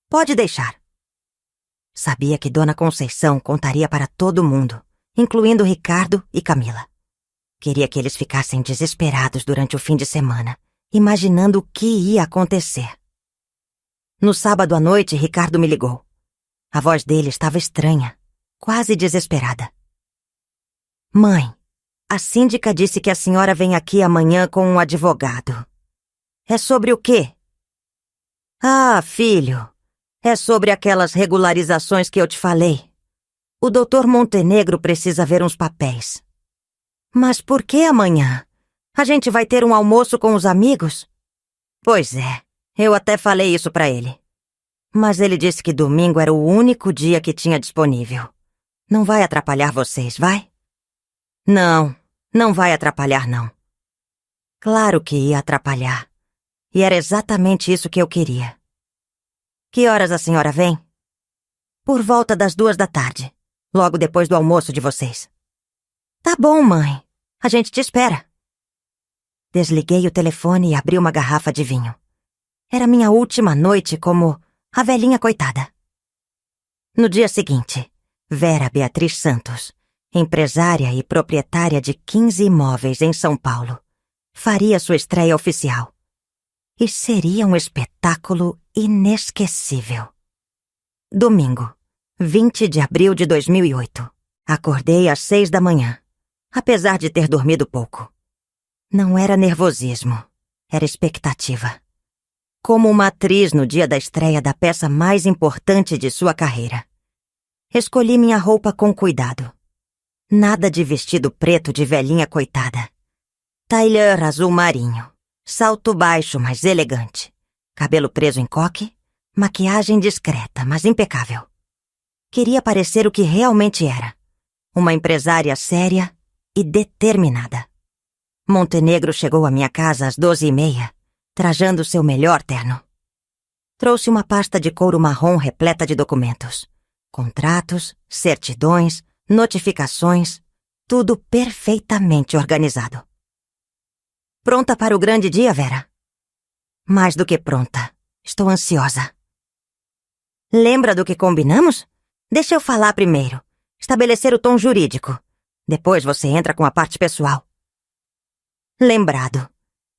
Pode deixar. Sabia que Dona Conceição contaria para todo mundo, incluindo Ricardo e Camila. Queria que eles ficassem desesperados durante o fim de semana, imaginando o que ia acontecer. No sábado à noite, Ricardo me ligou. A voz dele estava estranha, quase desesperada. Mãe, a síndica disse que a senhora vem aqui amanhã com um advogado. É sobre o quê? Ah, filho, é sobre aquelas regularizações que eu te falei. O doutor Montenegro precisa ver uns papéis. Mas por que amanhã? A gente vai ter um almoço com os amigos? Pois é, eu até falei isso pra ele. Mas ele disse que domingo era o único dia que tinha disponível. Não vai atrapalhar vocês, vai? Não, não vai atrapalhar, não. Claro que ia atrapalhar. E era exatamente isso que eu queria. Que horas a senhora vem? Por volta das 2 da tarde, logo depois do almoço de vocês. Tá bom, mãe. A gente te espera. Desliguei o telefone e abri uma garrafa de vinho. Era minha última noite como a velhinha coitada. No dia seguinte, Vera Beatriz Santos, empresária e proprietária de 15 imóveis em São Paulo, faria sua estreia oficial. E seria um espetáculo inesquecível. Domingo, 20 de abril de 2008. Acordei às 6 da manhã, apesar de ter dormido pouco. Não era nervosismo, era expectativa. Como uma atriz no dia da estreia da peça mais importante de sua carreira. Escolhi minha roupa com cuidado. Nada de vestido preto de velhinha coitada. Tailleur azul marinho, salto baixo, mas elegante. Cabelo preso em coque, maquiagem discreta, mas impecável. Queria parecer o que realmente era. Uma empresária séria e determinada. Montenegro chegou à minha casa às 12h30, trajando seu melhor terno. Trouxe uma pasta de couro marrom repleta de documentos. Contratos, certidões, notificações, tudo perfeitamente organizado. Pronta para o grande dia, Vera? Mais do que pronta. Estou ansiosa. Lembra do que combinamos? Deixa eu falar primeiro. Estabelecer o tom jurídico. Depois você entra com a parte pessoal. Lembrado.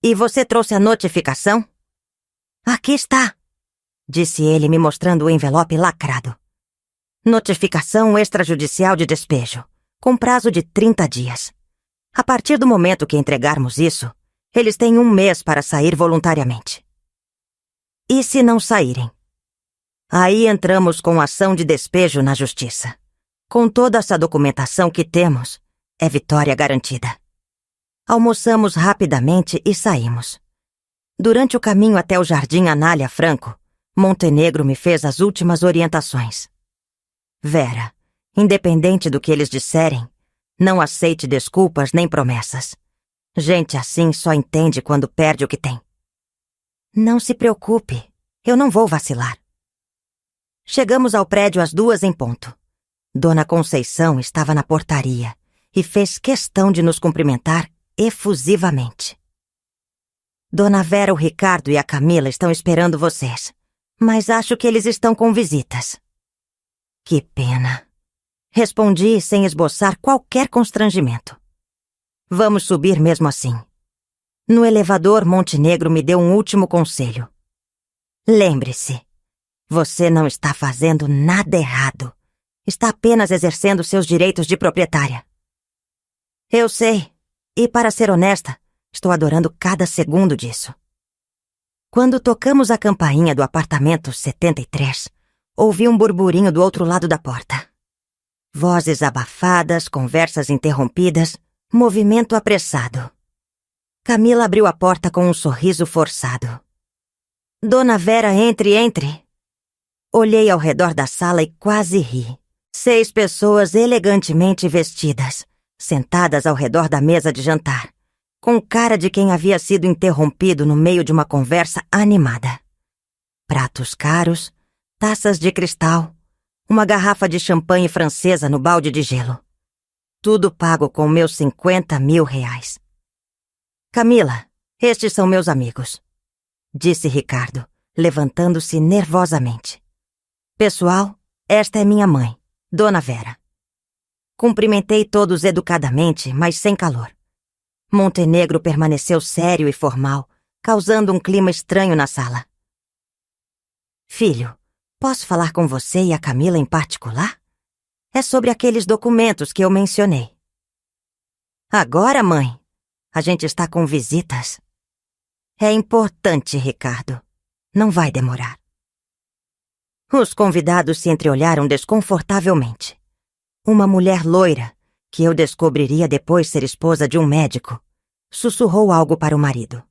E você trouxe a notificação? Aqui está, disse ele me mostrando o envelope lacrado. Notificação extrajudicial de despejo, com prazo de 30 dias. A partir do momento que entregarmos isso, eles têm 1 mês para sair voluntariamente. E se não saírem? Aí entramos com ação de despejo na justiça. Com toda essa documentação que temos, é vitória garantida. Almoçamos rapidamente e saímos. Durante o caminho até o Jardim Anália Franco, Montenegro me fez as últimas orientações. Vera, independente do que eles disserem, não aceite desculpas nem promessas. Gente assim só entende quando perde o que tem. Não se preocupe, eu não vou vacilar. Chegamos ao prédio às 2 em ponto. Dona Conceição estava na portaria e fez questão de nos cumprimentar efusivamente. Dona Vera, o Ricardo e a Camila estão esperando vocês, mas acho que eles estão com visitas. Que pena. Respondi sem esboçar qualquer constrangimento. Vamos subir mesmo assim. No elevador, Montenegro me deu um último conselho. Lembre-se, você não está fazendo nada errado. Está apenas exercendo seus direitos de proprietária. Eu sei, e para ser honesta, estou adorando cada segundo disso. Quando tocamos a campainha do apartamento 73, ouvi um burburinho do outro lado da porta. Vozes abafadas, conversas interrompidas, movimento apressado. Camila abriu a porta com um sorriso forçado. Dona Vera, entre. Olhei ao redor da sala e quase ri. 6 pessoas elegantemente vestidas, sentadas ao redor da mesa de jantar, com cara de quem havia sido interrompido no meio de uma conversa animada. Pratos caros, taças de cristal, uma garrafa de champanhe francesa no balde de gelo. Tudo pago com meus 50 mil reais. Camila, estes são meus amigos, disse Ricardo, levantando-se nervosamente. Pessoal, esta é minha mãe, Dona Vera. Cumprimentei todos educadamente, mas sem calor. Montenegro permaneceu sério e formal, causando um clima estranho na sala. Filho, posso falar com você e a Camila em particular? É sobre aqueles documentos que eu mencionei. Agora, mãe, a gente está com visitas. É importante, Ricardo. Não vai demorar. Os convidados se entreolharam desconfortavelmente. Uma mulher loira, que eu descobriria depois ser esposa de um médico, sussurrou algo para o marido.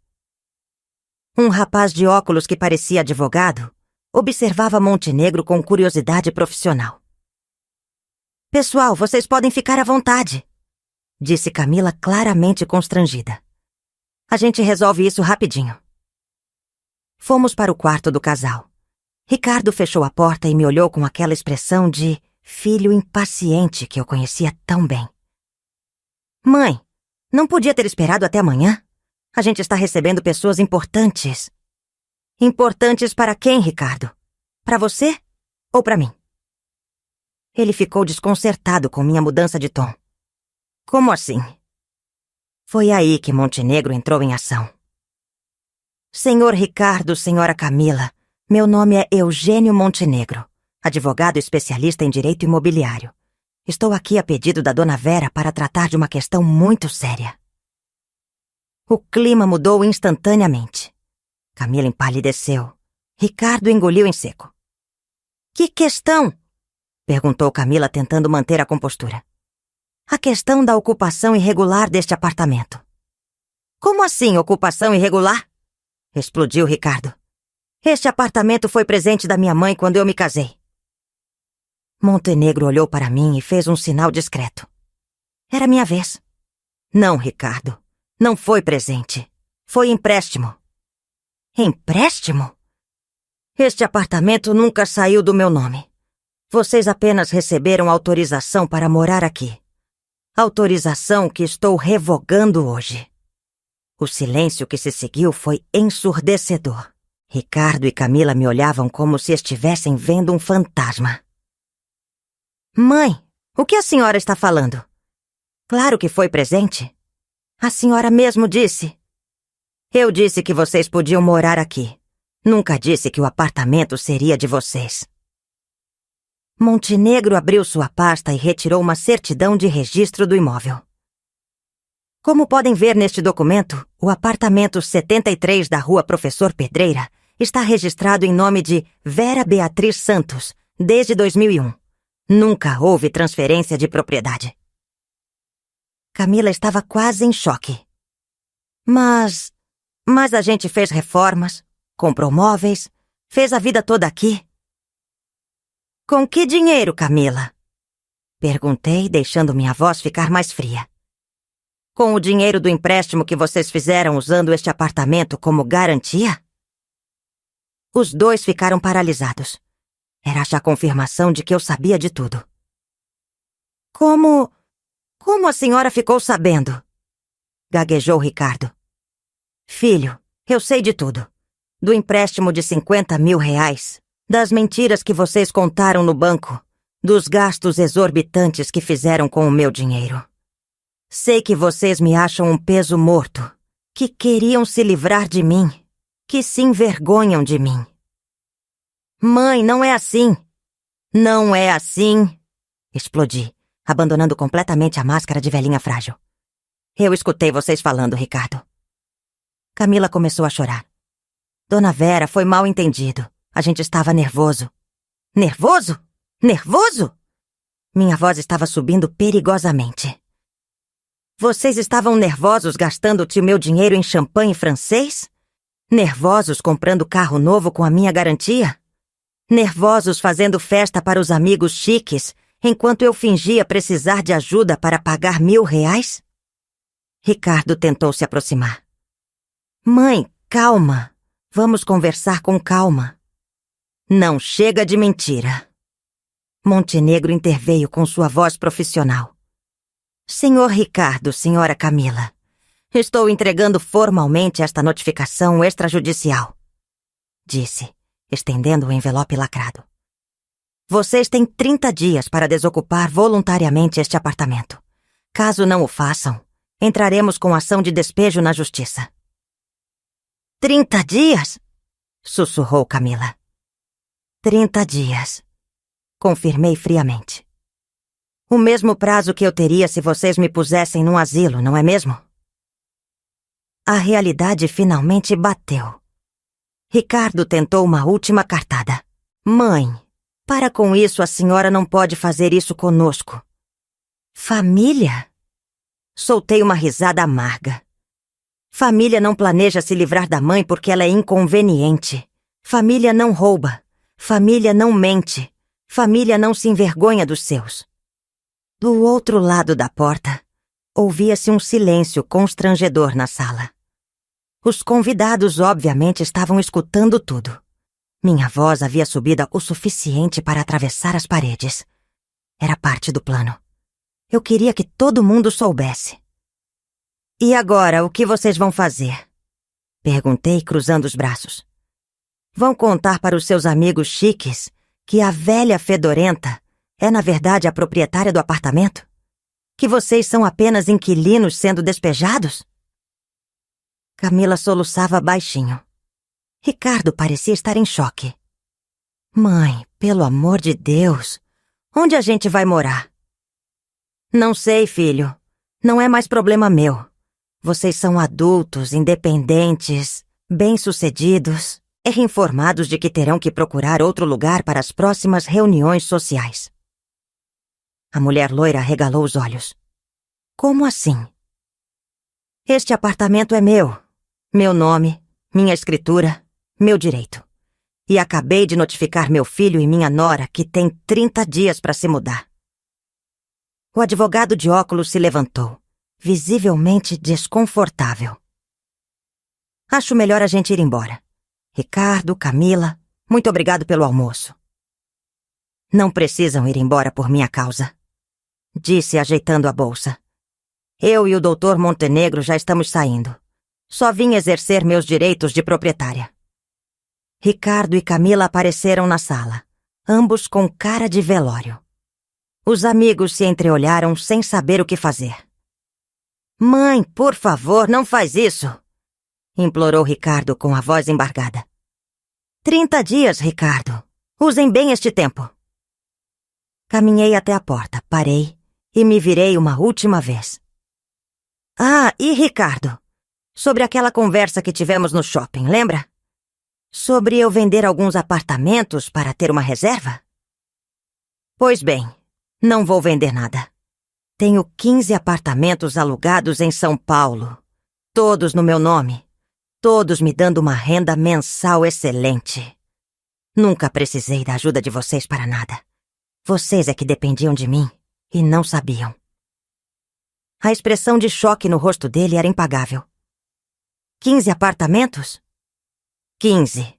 Um rapaz de óculos que parecia advogado observava Montenegro com curiosidade profissional. Pessoal, vocês podem ficar à vontade, disse Camila claramente constrangida. A gente resolve isso rapidinho. Fomos para o quarto do casal. Ricardo fechou a porta e me olhou com aquela expressão de filho impaciente que eu conhecia tão bem. Mãe, não podia ter esperado até amanhã? A gente está recebendo pessoas importantes. Importantes para quem, Ricardo? Para você ou para mim? Ele ficou desconcertado com minha mudança de tom. Como assim? Foi aí que Montenegro entrou em ação. Senhor Ricardo, senhora Camila, meu nome é Eugênio Montenegro, advogado especialista em direito imobiliário. Estou aqui a pedido da Dona Vera para tratar de uma questão muito séria. O clima mudou instantaneamente. Camila empalideceu. Ricardo engoliu em seco. Que questão? Perguntou Camila, tentando manter a compostura. A questão da ocupação irregular deste apartamento. Como assim, ocupação irregular? Explodiu Ricardo. Este apartamento foi presente da minha mãe quando eu me casei. Montenegro olhou para mim e fez um sinal discreto. Era minha vez. Não, Ricardo. Não foi presente. Foi empréstimo. Empréstimo? Este apartamento nunca saiu do meu nome. Vocês apenas receberam autorização para morar aqui. Autorização que estou revogando hoje. O silêncio que se seguiu foi ensurdecedor. Ricardo e Camila me olhavam como se estivessem vendo um fantasma. Mãe, o que a senhora está falando? Claro que foi presente. A senhora mesmo disse. Eu disse que vocês podiam morar aqui. Nunca disse que o apartamento seria de vocês. Montenegro abriu sua pasta e retirou uma certidão de registro do imóvel. Como podem ver neste documento, o apartamento 73 da Rua Professor Pedreira está registrado em nome de Vera Beatriz Santos, desde 2001. Nunca houve transferência de propriedade. Camila estava quase em choque. Mas a gente fez reformas, comprou móveis, fez a vida toda aqui. Com que dinheiro, Camila? Perguntei, deixando minha voz ficar mais fria. Com o dinheiro do empréstimo que vocês fizeram usando este apartamento como garantia? Os dois ficaram paralisados. Era já a confirmação de que eu sabia de tudo. Como a senhora ficou sabendo? Gaguejou Ricardo. Filho, eu sei de tudo. Do empréstimo de 50 mil reais, das mentiras que vocês contaram no banco, dos gastos exorbitantes que fizeram com o meu dinheiro. Sei que vocês me acham um peso morto, que queriam se livrar de mim, que se envergonham de mim. Mãe, não é assim. Não é assim. Explodi, abandonando completamente a máscara de velhinha frágil. Eu escutei vocês falando, Ricardo. Camila começou a chorar. Dona Vera, foi mal entendido. A gente estava nervoso. Nervoso? Nervoso? Minha voz estava subindo perigosamente. Vocês estavam nervosos gastando-te o meu dinheiro em champanhe francês? Nervosos comprando carro novo com a minha garantia? Nervosos fazendo festa para os amigos chiques, enquanto eu fingia precisar de ajuda para pagar 1.000 reais? Ricardo tentou se aproximar. Mãe, calma. Vamos conversar com calma. Não chega de mentira. Montenegro interveio com sua voz profissional. Senhor Ricardo, senhora Camila, estou entregando formalmente esta notificação extrajudicial, disse, estendendo o envelope lacrado. Vocês têm 30 dias para desocupar voluntariamente este apartamento. Caso não o façam, entraremos com ação de despejo na justiça. 30 dias? Sussurrou Camila. 30 dias, confirmei friamente. O mesmo prazo que eu teria se vocês me pusessem num asilo, não é mesmo? A realidade finalmente bateu. Ricardo tentou uma última cartada. Mãe, para com isso, a senhora não pode fazer isso conosco. Família? Soltei uma risada amarga. Família não planeja se livrar da mãe porque ela é inconveniente. Família não rouba. Família não mente. Família não se envergonha dos seus. Do outro lado da porta, ouvia-se um silêncio constrangedor na sala. Os convidados, obviamente, estavam escutando tudo. Minha voz havia subido o suficiente para atravessar as paredes. Era parte do plano. Eu queria que todo mundo soubesse. E agora, o que vocês vão fazer? Perguntei, cruzando os braços. Vão contar para os seus amigos chiques que a velha fedorenta é, na verdade, a proprietária do apartamento? Que vocês são apenas inquilinos sendo despejados? Camila soluçava baixinho. Ricardo parecia estar em choque. Mãe, pelo amor de Deus, onde a gente vai morar? Não sei, filho. Não é mais problema meu. Vocês são adultos, independentes, bem-sucedidos, informados de que terão que procurar outro lugar para as próximas reuniões sociais. A mulher loira arregalou os olhos. Como assim? Este apartamento é meu. Meu nome, minha escritura, meu direito. E acabei de notificar meu filho e minha nora que tem 30 dias para se mudar. O advogado de óculos se levantou, visivelmente desconfortável. Acho melhor a gente ir embora. Ricardo, Camila, muito obrigado pelo almoço. Não precisam ir embora por minha causa, disse ajeitando a bolsa. Eu e o Dr. Montenegro já estamos saindo. Só vim exercer meus direitos de proprietária. Ricardo e Camila apareceram na sala, ambos com cara de velório. Os amigos se entreolharam sem saber o que fazer. Mãe, por favor, não faz isso! Implorou Ricardo com a voz embargada. 30 dias, Ricardo. Usem bem este tempo. Caminhei até a porta, parei e me virei uma última vez. Ah, e Ricardo? Sobre aquela conversa que tivemos no shopping, lembra? Sobre eu vender alguns apartamentos para ter uma reserva? Pois bem, não vou vender nada. Tenho 15 apartamentos alugados em São Paulo. Todos no meu nome. Todos me dando uma renda mensal excelente. Nunca precisei da ajuda de vocês para nada. Vocês é que dependiam de mim e não sabiam. A expressão de choque no rosto dele era impagável. 15 apartamentos? 15.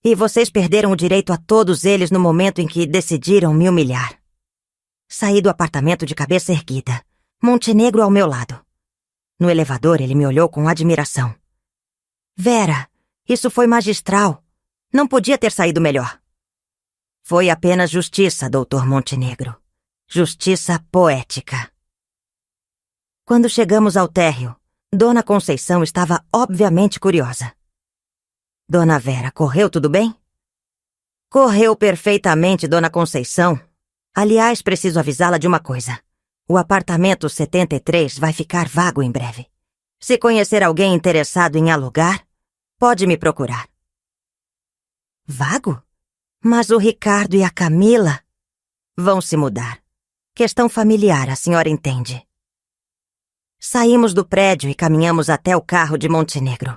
E vocês perderam o direito a todos eles no momento em que decidiram me humilhar. Saí do apartamento de cabeça erguida, Montenegro ao meu lado. No elevador, ele me olhou com admiração. Vera, isso foi magistral. Não podia ter saído melhor. Foi apenas justiça, Dr. Montenegro. Justiça poética. Quando chegamos ao térreo, Dona Conceição estava obviamente curiosa. Dona Vera, correu tudo bem? Correu perfeitamente, Dona Conceição. Aliás, preciso avisá-la de uma coisa. O apartamento 73 vai ficar vago em breve. Se conhecer alguém interessado em alugar, pode me procurar. Vago? Mas o Ricardo e a Camila vão se mudar. Questão familiar, a senhora entende. Saímos do prédio e caminhamos até o carro de Montenegro.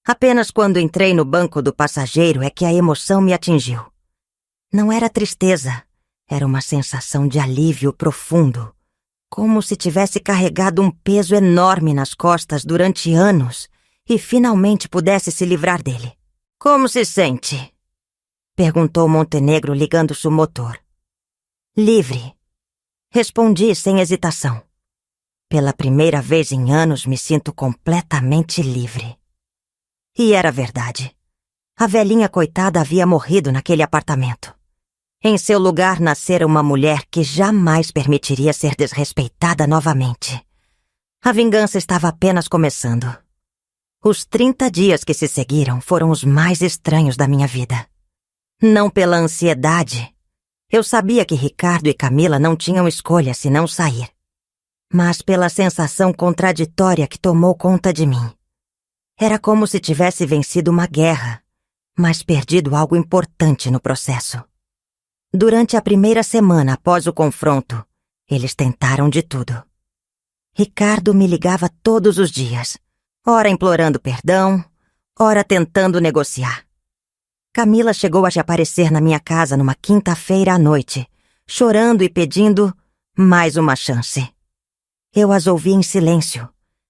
Apenas quando entrei no banco do passageiro é que a emoção me atingiu. Não era tristeza, era uma sensação de alívio profundo, como se tivesse carregado um peso enorme nas costas durante anos e finalmente pudesse se livrar dele. Como se sente? Perguntou Montenegro ligando-se o motor. Livre. Respondi sem hesitação. Pela primeira vez em anos me sinto completamente livre. E era verdade. A velhinha coitada havia morrido naquele apartamento. Em seu lugar nascera uma mulher que jamais permitiria ser desrespeitada novamente. A vingança estava apenas começando. Os 30 dias que se seguiram foram os mais estranhos da minha vida. Não pela ansiedade. Eu sabia que Ricardo e Camila não tinham escolha senão sair. Mas pela sensação contraditória que tomou conta de mim. Era como se tivesse vencido uma guerra, mas perdido algo importante no processo. Durante a primeira semana após o confronto, eles tentaram de tudo. Ricardo me ligava todos os dias, ora implorando perdão, ora tentando negociar. Camila chegou a se aparecer na minha casa numa quinta-feira à noite, chorando e pedindo mais uma chance. Eu as ouvi em silêncio,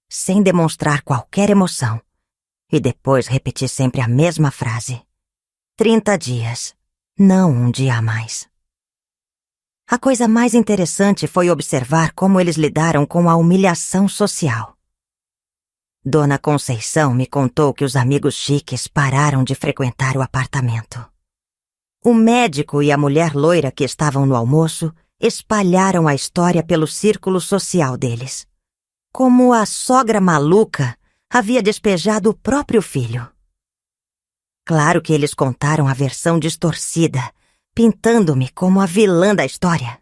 sem demonstrar qualquer emoção, e depois repeti sempre a mesma frase. 30 dias, não um dia a mais. A coisa mais interessante foi observar como eles lidaram com a humilhação social. Dona Conceição me contou que os amigos chiques pararam de frequentar o apartamento. O médico e a mulher loira que estavam no almoço espalharam a história pelo círculo social deles. Como a sogra maluca havia despejado o próprio filho. Claro que eles contaram a versão distorcida, pintando-me como a vilã da história.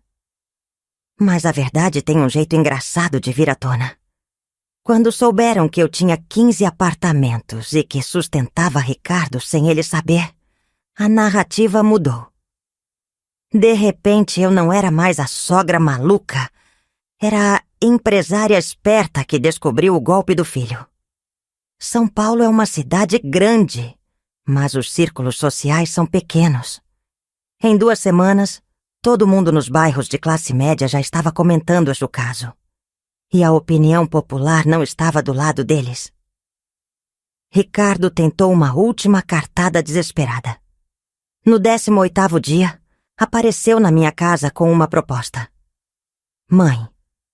Mas a verdade tem um jeito engraçado de vir à tona. Quando souberam que eu tinha 15 apartamentos e que sustentava Ricardo sem ele saber, a narrativa mudou. De repente, eu não era mais a sogra maluca. Era a empresária esperta que descobriu o golpe do filho. São Paulo é uma cidade grande, mas os círculos sociais são pequenos. Em 2 semanas, todo mundo nos bairros de classe média já estava comentando o caso. E a opinião popular não estava do lado deles. Ricardo tentou uma última cartada desesperada. No 18º dia, apareceu na minha casa com uma proposta. Mãe,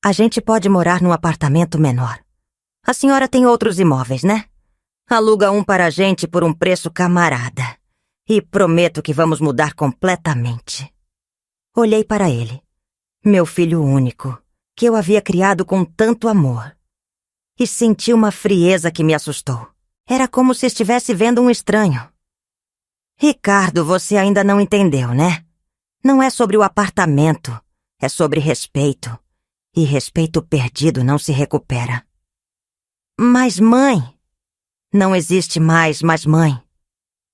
a gente pode morar num apartamento menor. A senhora tem outros imóveis, né? Aluga um para a gente por um preço camarada. E prometo que vamos mudar completamente. Olhei para ele, meu filho único, que eu havia criado com tanto amor. E senti uma frieza que me assustou. Era como se estivesse vendo um estranho. Ricardo, você ainda não entendeu, né? Não é sobre o apartamento, é sobre respeito. E respeito perdido não se recupera. Mas mãe... Não existe mais, mas mãe.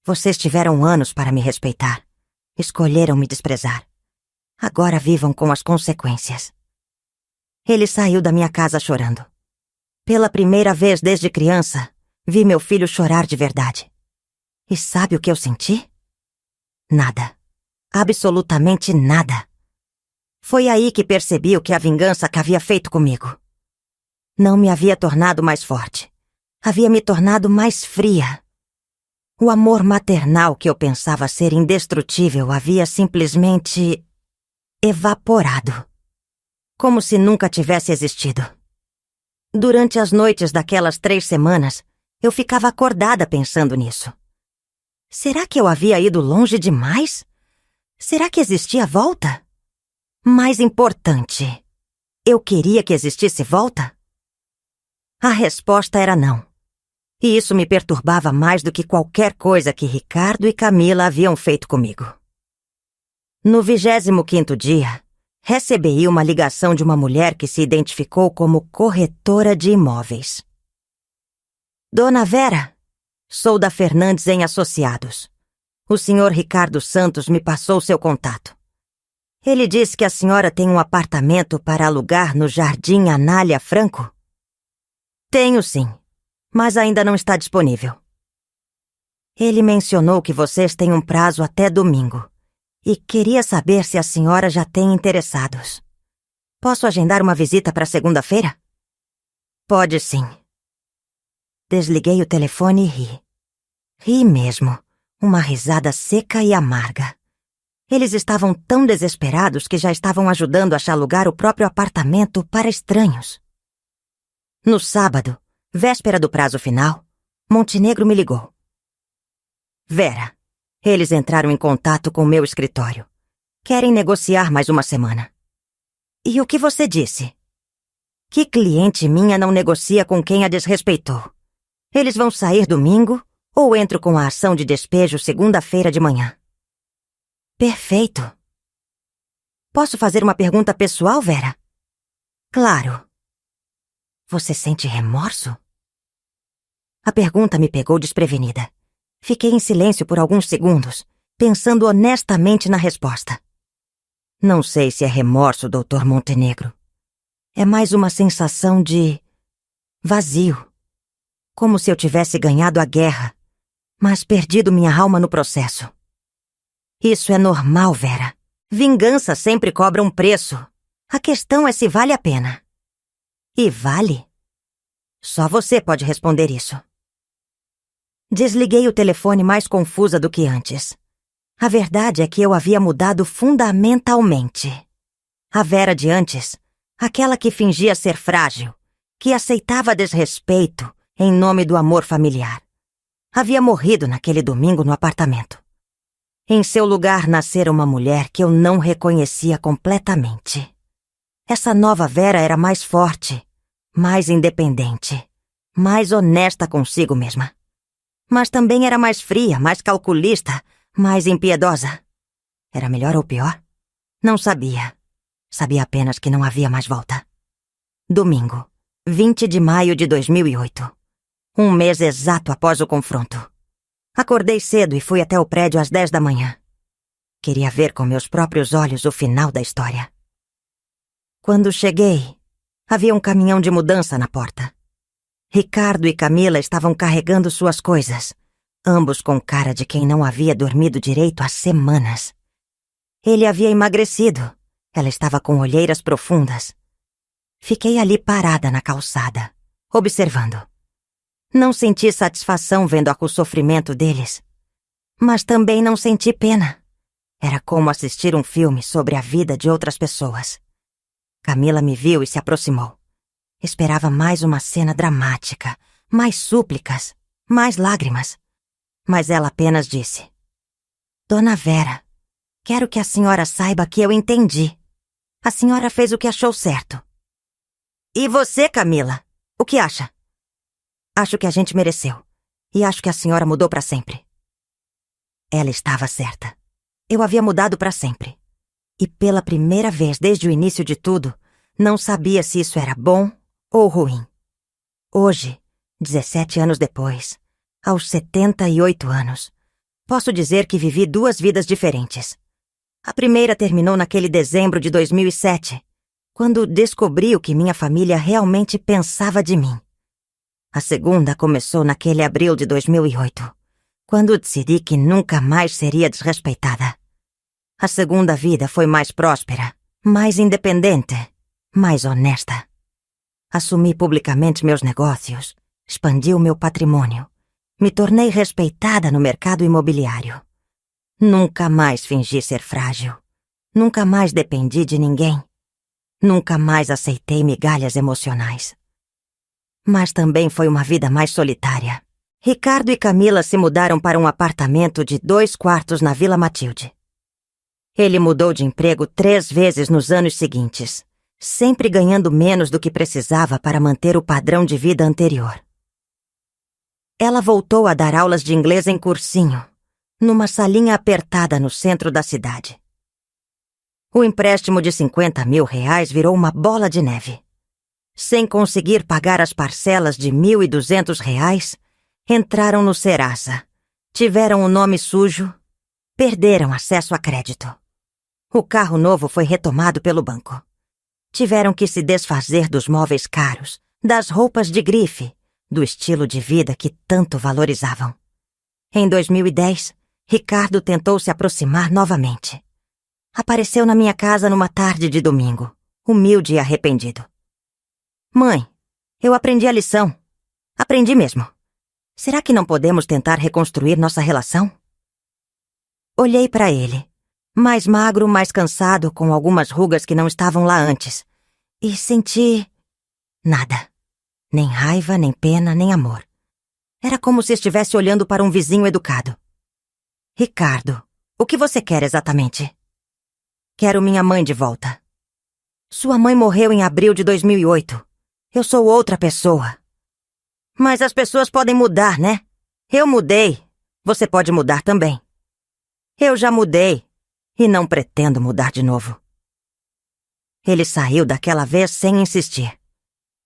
Vocês tiveram anos para me respeitar. Escolheram me desprezar. Agora vivam com as consequências. Ele saiu da minha casa chorando. Pela primeira vez desde criança, vi meu filho chorar de verdade. E sabe o que eu senti? Nada. Absolutamente nada. Foi aí que percebi o que a vingança havia feito comigo. Não me havia tornado mais forte. Havia me tornado mais fria. O amor maternal que eu pensava ser indestrutível havia simplesmente evaporado. Como se nunca tivesse existido. Durante as noites daquelas 3 semanas, eu ficava acordada pensando nisso. Será que eu havia ido longe demais? Será que existia volta? Mais importante, eu queria que existisse volta? A resposta era não. E isso me perturbava mais do que qualquer coisa que Ricardo e Camila haviam feito comigo. No 25º dia, recebi uma ligação de uma mulher que se identificou como corretora de imóveis. Dona Vera, sou da Fernandes em Associados. O senhor Ricardo Santos me passou seu contato. Ele disse que a senhora tem um apartamento para alugar no Jardim Anália Franco? Tenho sim, mas ainda não está disponível. Ele mencionou que vocês têm um prazo até domingo e queria saber se a senhora já tem interessados. Posso agendar uma visita para segunda-feira? Pode sim. Desliguei o telefone e ri. Ri mesmo, uma risada seca e amarga. Eles estavam tão desesperados que já estavam ajudando a alugar o próprio apartamento para estranhos. No sábado, véspera do prazo final, Montenegro me ligou. Vera, eles entraram em contato com o meu escritório. Querem negociar mais uma semana. E o que você disse? Que cliente minha não negocia com quem a desrespeitou? Eles vão sair domingo ou entro com a ação de despejo segunda-feira de manhã? Perfeito. Posso fazer uma pergunta pessoal, Vera? Claro. Você sente remorso? A pergunta me pegou desprevenida. Fiquei em silêncio por alguns segundos, pensando honestamente na resposta. Não sei se é remorso, Dr. Montenegro. É mais uma sensação de vazio. Como se eu tivesse ganhado a guerra, mas perdido minha alma no processo. Isso é normal, Vera. Vingança sempre cobra um preço. A questão é se vale a pena. E vale? Só você pode responder isso. Desliguei o telefone mais confusa do que antes. A verdade é que eu havia mudado fundamentalmente. A Vera de antes, aquela que fingia ser frágil, que aceitava desrespeito em nome do amor familiar, havia morrido naquele domingo no apartamento. Em seu lugar nascera uma mulher que eu não reconhecia completamente. Essa nova Vera era mais forte, mais independente, mais honesta consigo mesma. Mas também era mais fria, mais calculista, mais impiedosa. Era melhor ou pior? Não sabia. Sabia apenas que não havia mais volta. Domingo, 20 de maio de 2008. Um mês exato após o confronto. Acordei cedo e fui até o prédio às 10 da manhã. Queria ver com meus próprios olhos o final da história. Quando cheguei, havia um caminhão de mudança na porta. Ricardo e Camila estavam carregando suas coisas, ambos com cara de quem não havia dormido direito há semanas. Ele havia emagrecido, ela estava com olheiras profundas. Fiquei ali parada na calçada, observando. Não senti satisfação vendo o sofrimento deles, mas também não senti pena. Era como assistir um filme sobre a vida de outras pessoas. Camila me viu e se aproximou. Esperava mais uma cena dramática, mais súplicas, mais lágrimas. Mas ela apenas disse: Dona Vera, quero que a senhora saiba que eu entendi. A senhora fez o que achou certo. E você, Camila? O que acha? Acho que a gente mereceu. E acho que a senhora mudou para sempre. Ela estava certa. Eu havia mudado para sempre. E pela primeira vez desde o início de tudo, não sabia se isso era bom ou ruim. Hoje, 17 anos depois, aos 78 anos, posso dizer que vivi duas vidas diferentes. A primeira terminou naquele dezembro de 2007, quando descobri o que minha família realmente pensava de mim. A segunda começou naquele abril de 2008, quando decidi que nunca mais seria desrespeitada. A segunda vida foi mais próspera, mais independente, mais honesta. Assumi publicamente meus negócios, expandi o meu patrimônio, me tornei respeitada no mercado imobiliário. Nunca mais fingi ser frágil. Nunca mais dependi de ninguém. Nunca mais aceitei migalhas emocionais. Mas também foi uma vida mais solitária. Ricardo e Camila se mudaram para um apartamento de 2 quartos na Vila Matilde. Ele mudou de emprego 3 vezes nos anos seguintes, sempre ganhando menos do que precisava para manter o padrão de vida anterior. Ela voltou a dar aulas de inglês em cursinho, numa salinha apertada no centro da cidade. O empréstimo de R$50 mil virou uma bola de neve. Sem conseguir pagar as parcelas de R$1.200, entraram no Serasa, tiveram o nome sujo, perderam acesso a crédito. O carro novo foi retomado pelo banco. Tiveram que se desfazer dos móveis caros, das roupas de grife, do estilo de vida que tanto valorizavam. Em 2010, Ricardo tentou se aproximar novamente. Apareceu na minha casa numa tarde de domingo, humilde e arrependido. Mãe, eu aprendi a lição. Aprendi mesmo. Será que não podemos tentar reconstruir nossa relação? Olhei para ele, mais magro, mais cansado, com algumas rugas que não estavam lá antes, e senti... nada. Nem raiva, nem pena, nem amor. Era como se estivesse olhando para um vizinho educado. Ricardo, o que você quer exatamente? Quero minha mãe de volta. Sua mãe morreu em abril de 2008. Eu sou outra pessoa. Mas as pessoas podem mudar, né? Eu mudei. Você pode mudar também. Eu já mudei e não pretendo mudar de novo. Ele saiu daquela vez sem insistir.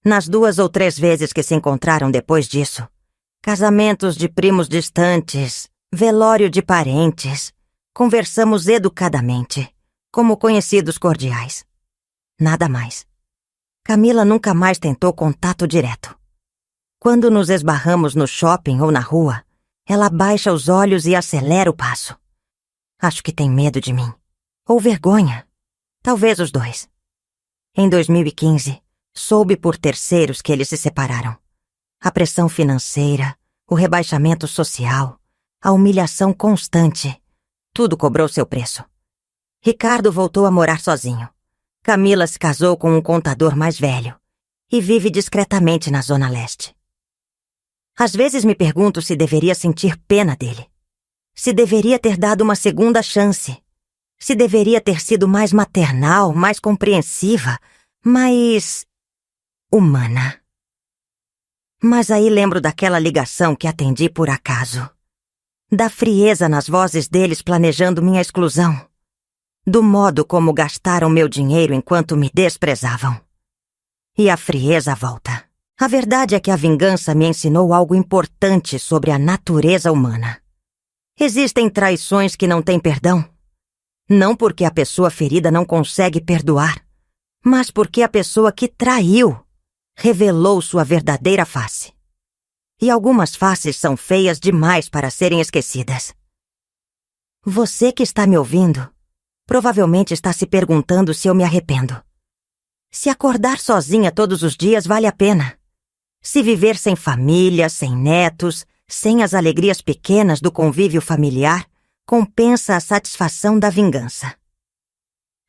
Nas 2 ou 3 vezes que se encontraram depois disso, casamentos de primos distantes, velório de parentes, conversamos educadamente, como conhecidos cordiais. Nada mais. Camila nunca mais tentou contato direto. Quando nos esbarramos no shopping ou na rua, ela baixa os olhos e acelera o passo. Acho que tem medo de mim. Ou vergonha. Talvez os dois. Em 2015, soube por terceiros que eles se separaram. A pressão financeira, o rebaixamento social, a humilhação constante. Tudo cobrou seu preço. Ricardo voltou a morar sozinho. Camila se casou com um contador mais velho e vive discretamente na Zona Leste. Às vezes me pergunto se deveria sentir pena dele. Se deveria ter dado uma segunda chance. Se deveria ter sido mais maternal, mais compreensiva, mais humana. Mas aí lembro daquela ligação que atendi por acaso. Da frieza nas vozes deles planejando minha exclusão. Do modo como gastaram meu dinheiro enquanto me desprezavam. E a frieza volta. A verdade é que a vingança me ensinou algo importante sobre a natureza humana. Existem traições que não têm perdão. Não porque a pessoa ferida não consegue perdoar, mas porque a pessoa que traiu revelou sua verdadeira face. E algumas faces são feias demais para serem esquecidas. Você que está me ouvindo, provavelmente está se perguntando se eu me arrependo. Se acordar sozinha todos os dias vale a pena. Se viver sem família, sem netos, sem as alegrias pequenas do convívio familiar, compensa a satisfação da vingança.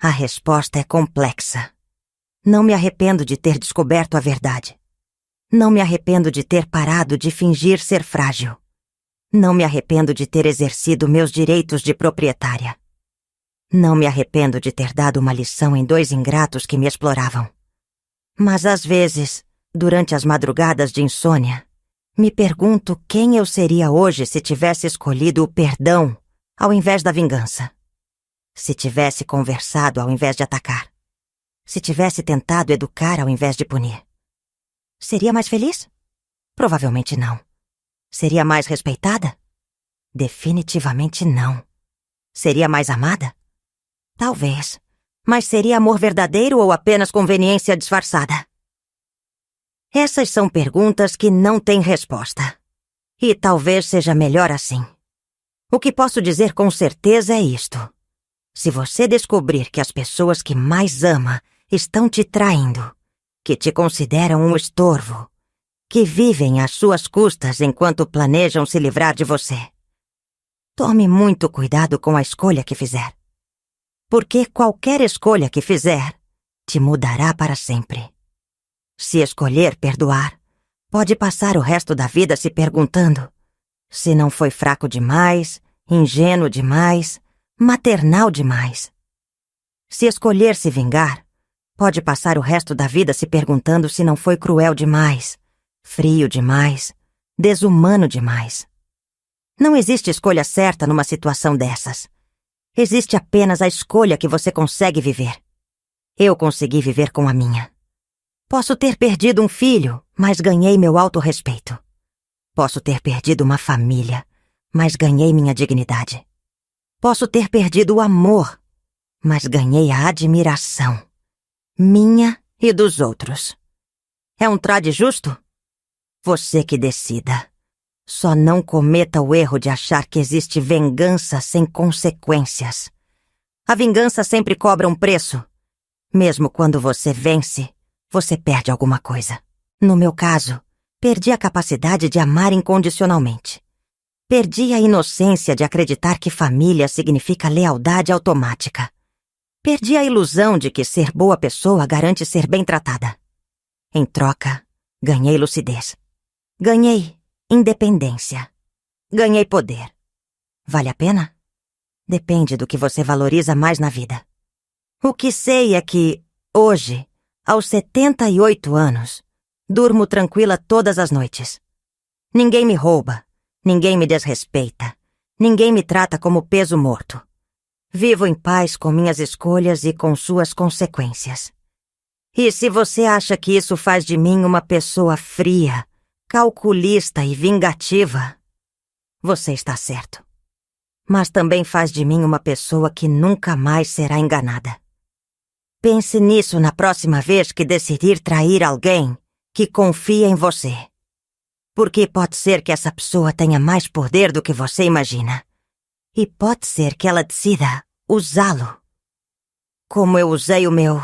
A resposta é complexa. Não me arrependo de ter descoberto a verdade. Não me arrependo de ter parado de fingir ser frágil. Não me arrependo de ter exercido meus direitos de proprietária. Não me arrependo de ter dado uma lição em 2 ingratos que me exploravam. Mas às vezes, durante as madrugadas de insônia, me pergunto quem eu seria hoje se tivesse escolhido o perdão ao invés da vingança. Se tivesse conversado ao invés de atacar. Se tivesse tentado educar ao invés de punir. Seria mais feliz? Provavelmente não. Seria mais respeitada? Definitivamente não. Seria mais amada? Talvez. Mas seria amor verdadeiro ou apenas conveniência disfarçada? Essas são perguntas que não têm resposta. E talvez seja melhor assim. O que posso dizer com certeza é isto. Se você descobrir que as pessoas que mais ama estão te traindo, que te consideram um estorvo, que vivem às suas custas enquanto planejam se livrar de você, tome muito cuidado com a escolha que fizer. Porque qualquer escolha que fizer te mudará para sempre. Se escolher perdoar, pode passar o resto da vida se perguntando se não foi fraco demais, ingênuo demais, maternal demais. Se escolher se vingar, pode passar o resto da vida se perguntando se não foi cruel demais, frio demais, desumano demais. Não existe escolha certa numa situação dessas. Existe apenas a escolha que você consegue viver. Eu consegui viver com a minha. Posso ter perdido um filho, mas ganhei meu autorrespeito. Posso ter perdido uma família, mas ganhei minha dignidade. Posso ter perdido o amor, mas ganhei a admiração. Minha e dos outros. É um trade justo? Você que decida. Só não cometa o erro de achar que existe vingança sem consequências. A vingança sempre cobra um preço. Mesmo quando você vence, você perde alguma coisa. No meu caso, perdi a capacidade de amar incondicionalmente. Perdi a inocência de acreditar que família significa lealdade automática. Perdi a ilusão de que ser boa pessoa garante ser bem tratada. Em troca, Ganhei lucidez. Ganhei independência. Ganhei poder. Vale a pena? Depende do que você valoriza mais na vida. O que sei é que, hoje, aos 78 anos, durmo tranquila todas as noites. Ninguém me rouba, ninguém me desrespeita, ninguém me trata como peso morto. Vivo em paz com minhas escolhas e com suas consequências. E se você acha que isso faz de mim uma pessoa fria, calculista e vingativa, você está certo. Mas também faz de mim uma pessoa que nunca mais será enganada. Pense nisso na próxima vez que decidir trair alguém que confia em você. Porque pode ser que essa pessoa tenha mais poder do que você imagina. E pode ser que ela decida usá-lo. Como eu usei o meu